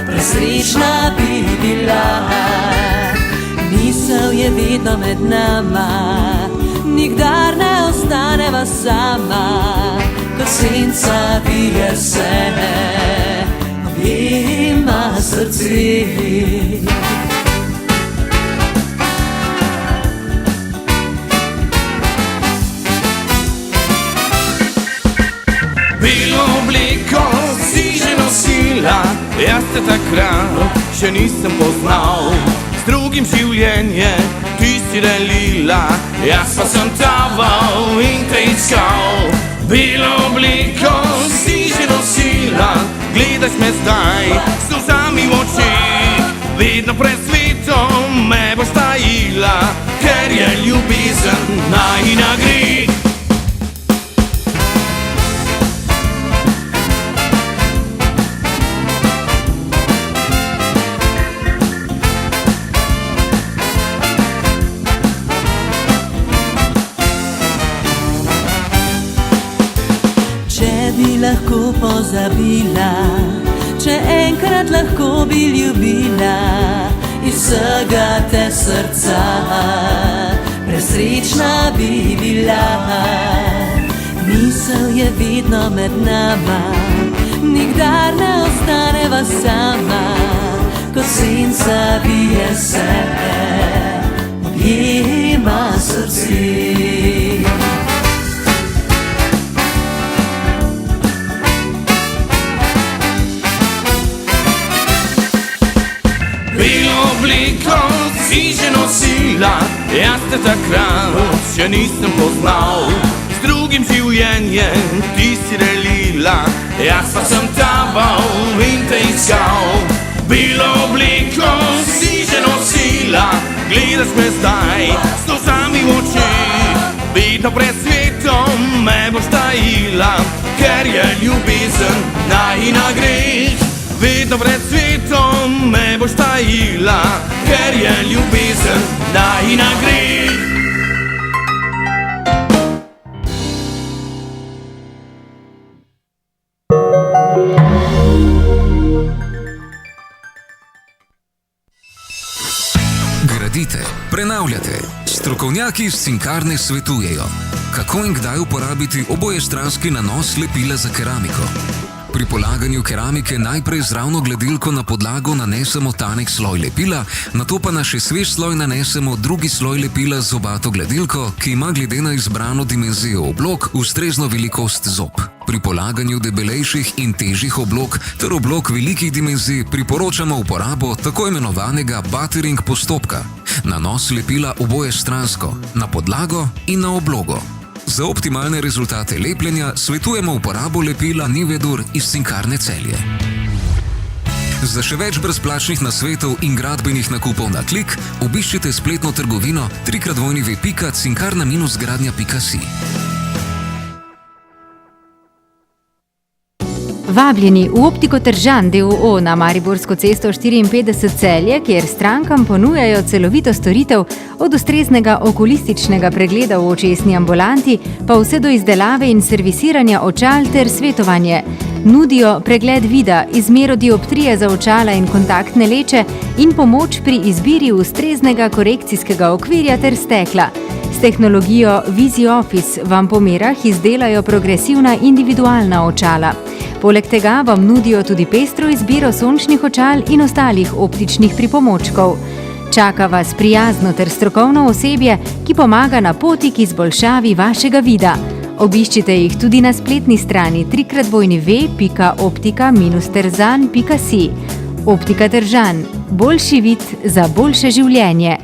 presrečna bi bila. Misel je vedno med nama, nikdar ne ostaneva sama, ko senca bije se, objema srce. Belo obleko si že nosila, jaz te takrat še nisem poznal. S drugim življenje ti si delila, jaz pa sem taval in te iskal. Belo obleko si že nosila, gledaš me zdaj s solzami v očeh. Vedno pred svetom me boš tajila, ker je ljubezen najina greh. Lahko pozabila, če enkrat lahko bi ljubila iz vsega te srca, presrečna bi bila. Misel je vedno med nama, nikdar ne ostaneva sama, ko senca bije se, objema srce. Belo obleko si že nosila, jaz te takrat še nisem poznal. S drugim življenjem ti si delila, jaz pa sem taval in te iskal. Belo obleko si že nosila, gledaš me zdaj s solzami v očeh. Vedno pred svetom me boš tajila, ker je ljubezen najina greh. Vedno pred svetom me boš tajila, ker je ljubezen najina greh. Gradite, prenavljate. Strokovnjaki iz Cinkarne svetujejo, kako in kdaj uporabiti obojestranski nanos lepila za keramiko. Pri polaganju keramike najprej z ravno gledilko na podlago nanesemo tanek sloj lepila, nato pa na še svež sloj nanesemo drugi sloj lepila z zobato gledilko, ki ima glede na izbrano dimenzijo oblog ustrezno velikost zob. Pri polaganju debelejših in težjih oblog ter oblog velikih dimenzij priporočamo uporabo tako imenovanega buttering postopka. Nanos lepila obojestransko, na podlago in na oblogo. Za optimalne rezultate lepljenja svetujemo uporabo lepila Nivedur iz Cinkarne Celje. Za še več brezplačnih nasvetov in gradbenih nakupov na klik, obiščite spletno trgovino www.cinkarna-gradnja.si. Vabljeni v Optiko Tržan d.o.o. na Mariborsko cesto 54 Celje, kjer strankam ponujajo celovito storitev od ustreznega okulističnega pregleda v očesni ambulanti, pa vse do izdelave in servisiranja očal ter svetovanje. Nudijo pregled vida, izmero dioptrije za očala in kontaktne leče in pomoč pri izbiri ustreznega korekcijskega okvirja ter stekla. S tehnologijo VisiOffice vam po merah izdelajo progresivna individualna očala. Poleg tega vam nudijo tudi pestro izbiro sončnih očal in ostalih optičnih pripomočkov. Čaka vas prijazno ter strokovno osebje, ki pomaga na poti k izboljšavi vašega vida. Obiščite jih tudi na spletni strani www.optika-terzan.si. Optika Tržan. Boljši vid za boljše življenje.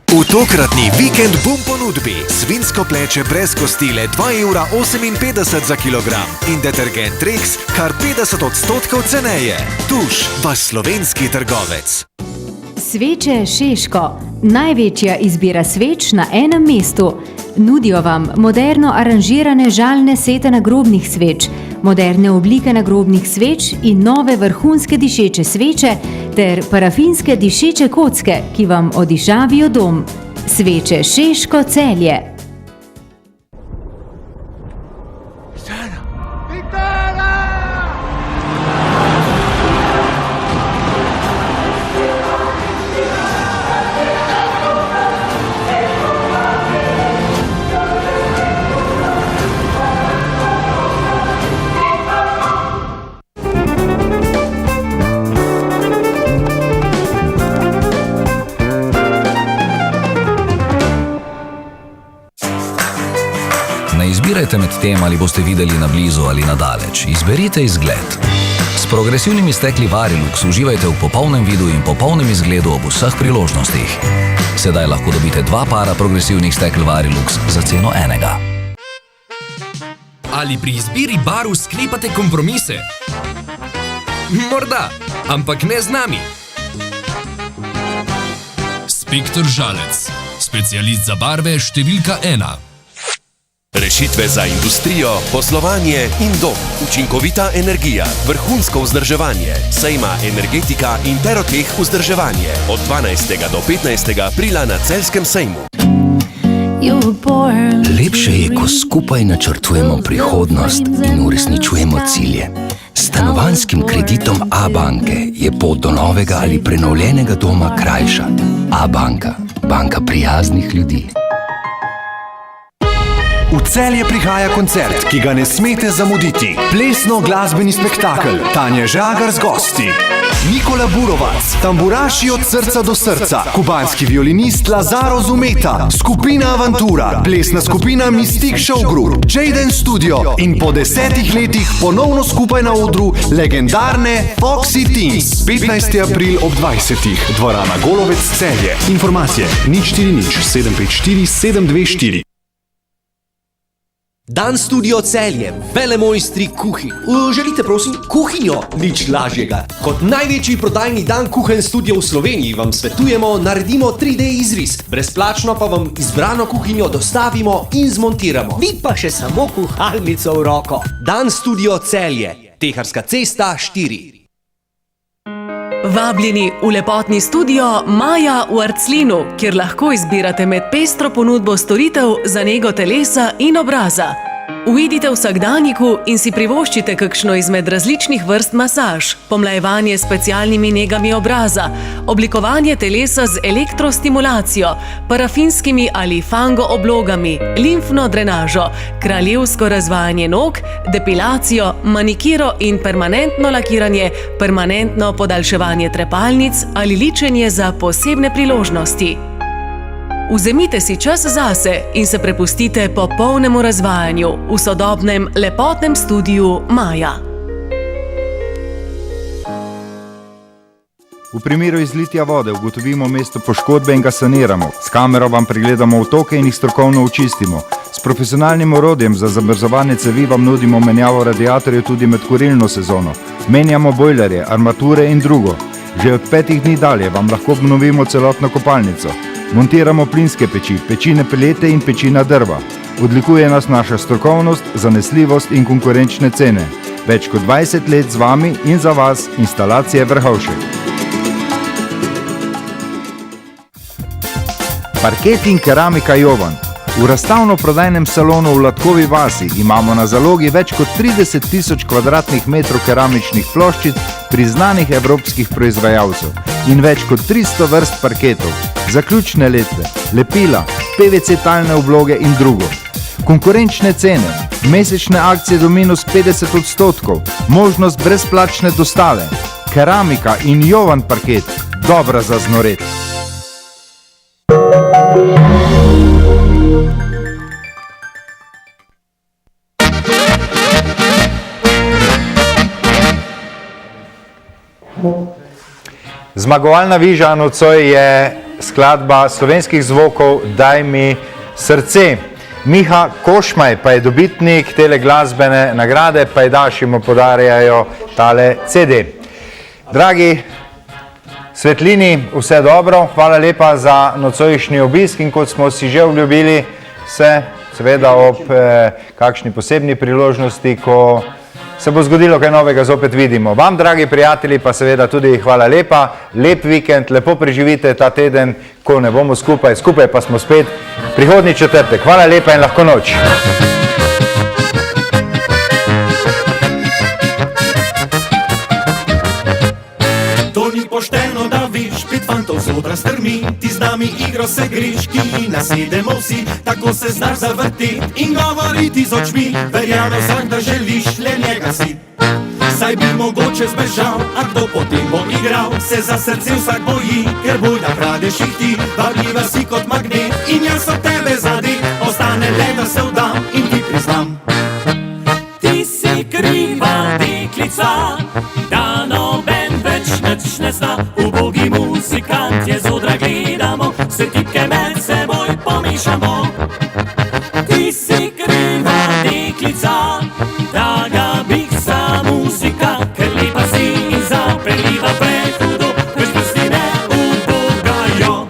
V tokratni vikend bum ponudbi svinjsko pleče brez kostile 2,58 € za kilogram in detergent Rex kar 50% ceneje. Tuš, vaš slovenski trgovec. Sveče Šeško. Največja izbira sveč na enem mestu. Nudijo vam moderno aranžirane žalne sete nagrobnih sveč, moderne oblike nagrobnih sveč in nove vrhunske dišeče sveče ter parafinske dišeče kocke, ki vam odišavijo dom. Sveče Šeško Celje. Ne izbirajte med tem, ali boste videli na blizu ali na daleč. Izberite izgled. S progresivnimi stekli Varilux uživajte v popolnem vidu in popolnem izgledu ob vseh priložnostih. Sedaj lahko dobite 2 para progresivnih stekel Varilux za ceno enega. Ali pri izbiri barv sklepate kompromise? Morda, ampak ne z nami. Spektor Žalec, specialist za barve številka 1. Rešitve za industrijo, poslovanje in dom. Učinkovita energija, vrhunsko vzdrževanje. Sejma Energetika in Teroteh vzdrževanje. Od 12. do 15. aprila na Celjskem sejmu. Lepše je, ko skupaj načrtujemo prihodnost in uresničujemo cilje. S stanovanjskim kreditom Abanke je pot do novega ali prenovljenega doma krajša. Abanka, banka prijaznih ljudi. V Celje prihaja koncert, ki ga ne smete zamuditi. Plesno-glasbeni spektakel Tanje Žagar z gosti. Nikola Burovac, tamburaši od srca do srca, kubanski violinist Lazaro Zumeta, skupina Avantura, plesna skupina Mystic Show Group, Jaden Studio in po 10 letih ponovno skupaj na odru legendarne Foxy Teens. 15. april ob 20. Dvorana Golovec Celje. Informacije 040 754 724. Dan Studio Celje, velemojstri kuhinj. Želite, prosim, kuhinjo? Nič lažjega. Kot največji prodajni dan kuhen studio v Sloveniji vam svetujemo, naredimo 3D izris. Brezplačno pa vam izbrano kuhinjo dostavimo in zmontiramo. Vi pa še samo kuhalnico v roko. Dan Studio Celje, Teharska cesta 4. Vabljeni v lepotni studio Maja v Arclinu, kjer lahko izbirate med pestro ponudbo storitev za nego telesa in obraza. Uidite v vsakdanjiku in si privoščite kakšno izmed različnih vrst masaž, pomlajevanje s specialnimi negami obraza, oblikovanje telesa z elektrostimulacijo, parafinskimi ali fango oblogami, limfno drenažo, kraljevsko razvajanje nog, depilacijo, manikiro in permanentno lakiranje, permanentno podaljševanje trepalnic ali ličenje za posebne priložnosti. Vzemite si čas zase in se prepustite popolnemu razvajanju v sodobnem lepotnem studiu Maja. V primeru izlitja vode ugotovimo mesto poškodbe in ga saniramo. S kamero vam pregledamo vtoke in jih strokovno očistimo. S profesionalnim orodjem za zamrzovanje cevi vam nudimo menjavo radiatorjev tudi med kurilno sezono. Menjamo bojlerje, armature in drugo. Že od 5 dni dalje vam lahko obnovimo celotno kopalnico. Montiramo plinske peči, peči na pelete in peči na drva. Odlikuje nas naša strokovnost, zanesljivost in konkurenčne cene. Več kot 20 let z vami in za vas instalacije Vrhovšek. Parket in keramika Jovan. V razstavno-prodajnem salonu v Latkovi vasi imamo na zalogi več kot 30 000 kvadratnih metrov keramičnih ploščic priznanih evropskih proizvajalcev in več kot 300 vrst parketov, zaključne letve, lepila, PVC talne obloge in drugo. Konkurenčne cene, mesečne akcije do minus 50%, možnost brezplačne dostave, keramika in Jovan parket, dobra za znoret. Zmagovalna viža nocoj je skladba slovenskih zvokov Daj mi srce. Miha Košmaj pa je dobitnik tele glasbene nagrade, pajdaši mu podarjajo tale CD. Dragi svetlini vse dobro, hvala lepa za nocojšnji obisk in kot smo si že obljubili, se seveda ob kakšni posebni priložnosti, ko se bo zgodilo kaj novega, zopet vidimo. Vam, dragi prijatelji, pa seveda tudi hvala lepa, lep vikend, lepo preživite ta teden, ko ne bomo skupaj, skupaj pa smo spet prihodnji četrtek. Hvala lepa in lahko noč. To ni pošteno, da viš, pet fantov z odra strmi, ti z nami igro se griš, ki nasedemo vsi, tako se znaš zavrti in govoriti z očmi, verjame vsak, da želiš le njega si. Saj bi mogoče zbežal, a kdo potem bo igral, se za srce vsak boji, ker boj da kradeš jih ti, vabljiva si kot magnet in jaz od tebe zadet, ostane le, da se vdam in ti priznam. Ti si kriva deklica, da noben več nič ne zna, ubogi muzikantje z odra gledamo, se tipke med seboj pomešamo. Ti si kriva deklica, da ga biksa muzika, ker lepa si in zapeljiva prehudo, več prsti ne ubogajo.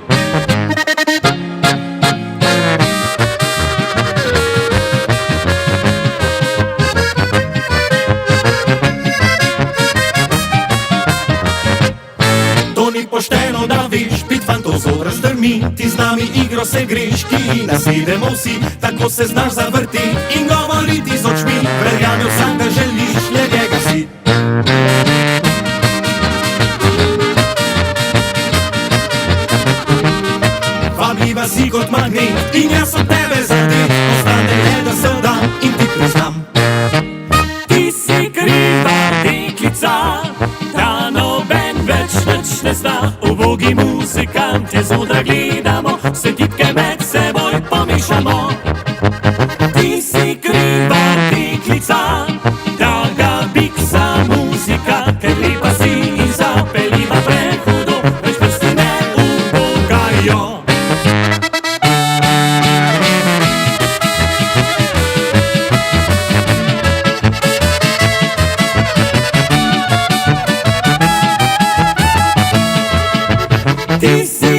To ni pošteno, da viš, pet fantov z odra strmi, ti z nami igro se griš, ki nasedemo vsi, tako se znaš zavrti in govoriti z očmi, verjame vsak, da želiš le njega si. Vabljiva si kot magnet in jaz od tebe zadet, ostane le, da se vdam in ti priznam. Ti si kriva deklica, da noben več nič ne zna, ubogi muzikantje z odra gledamo, se tipke med seboj pomešamo. Ti si kriva deklica, da ga biksa muzika, ker lepa si in zapeljiva prehudo, več prsti ne ubogajo. Ti si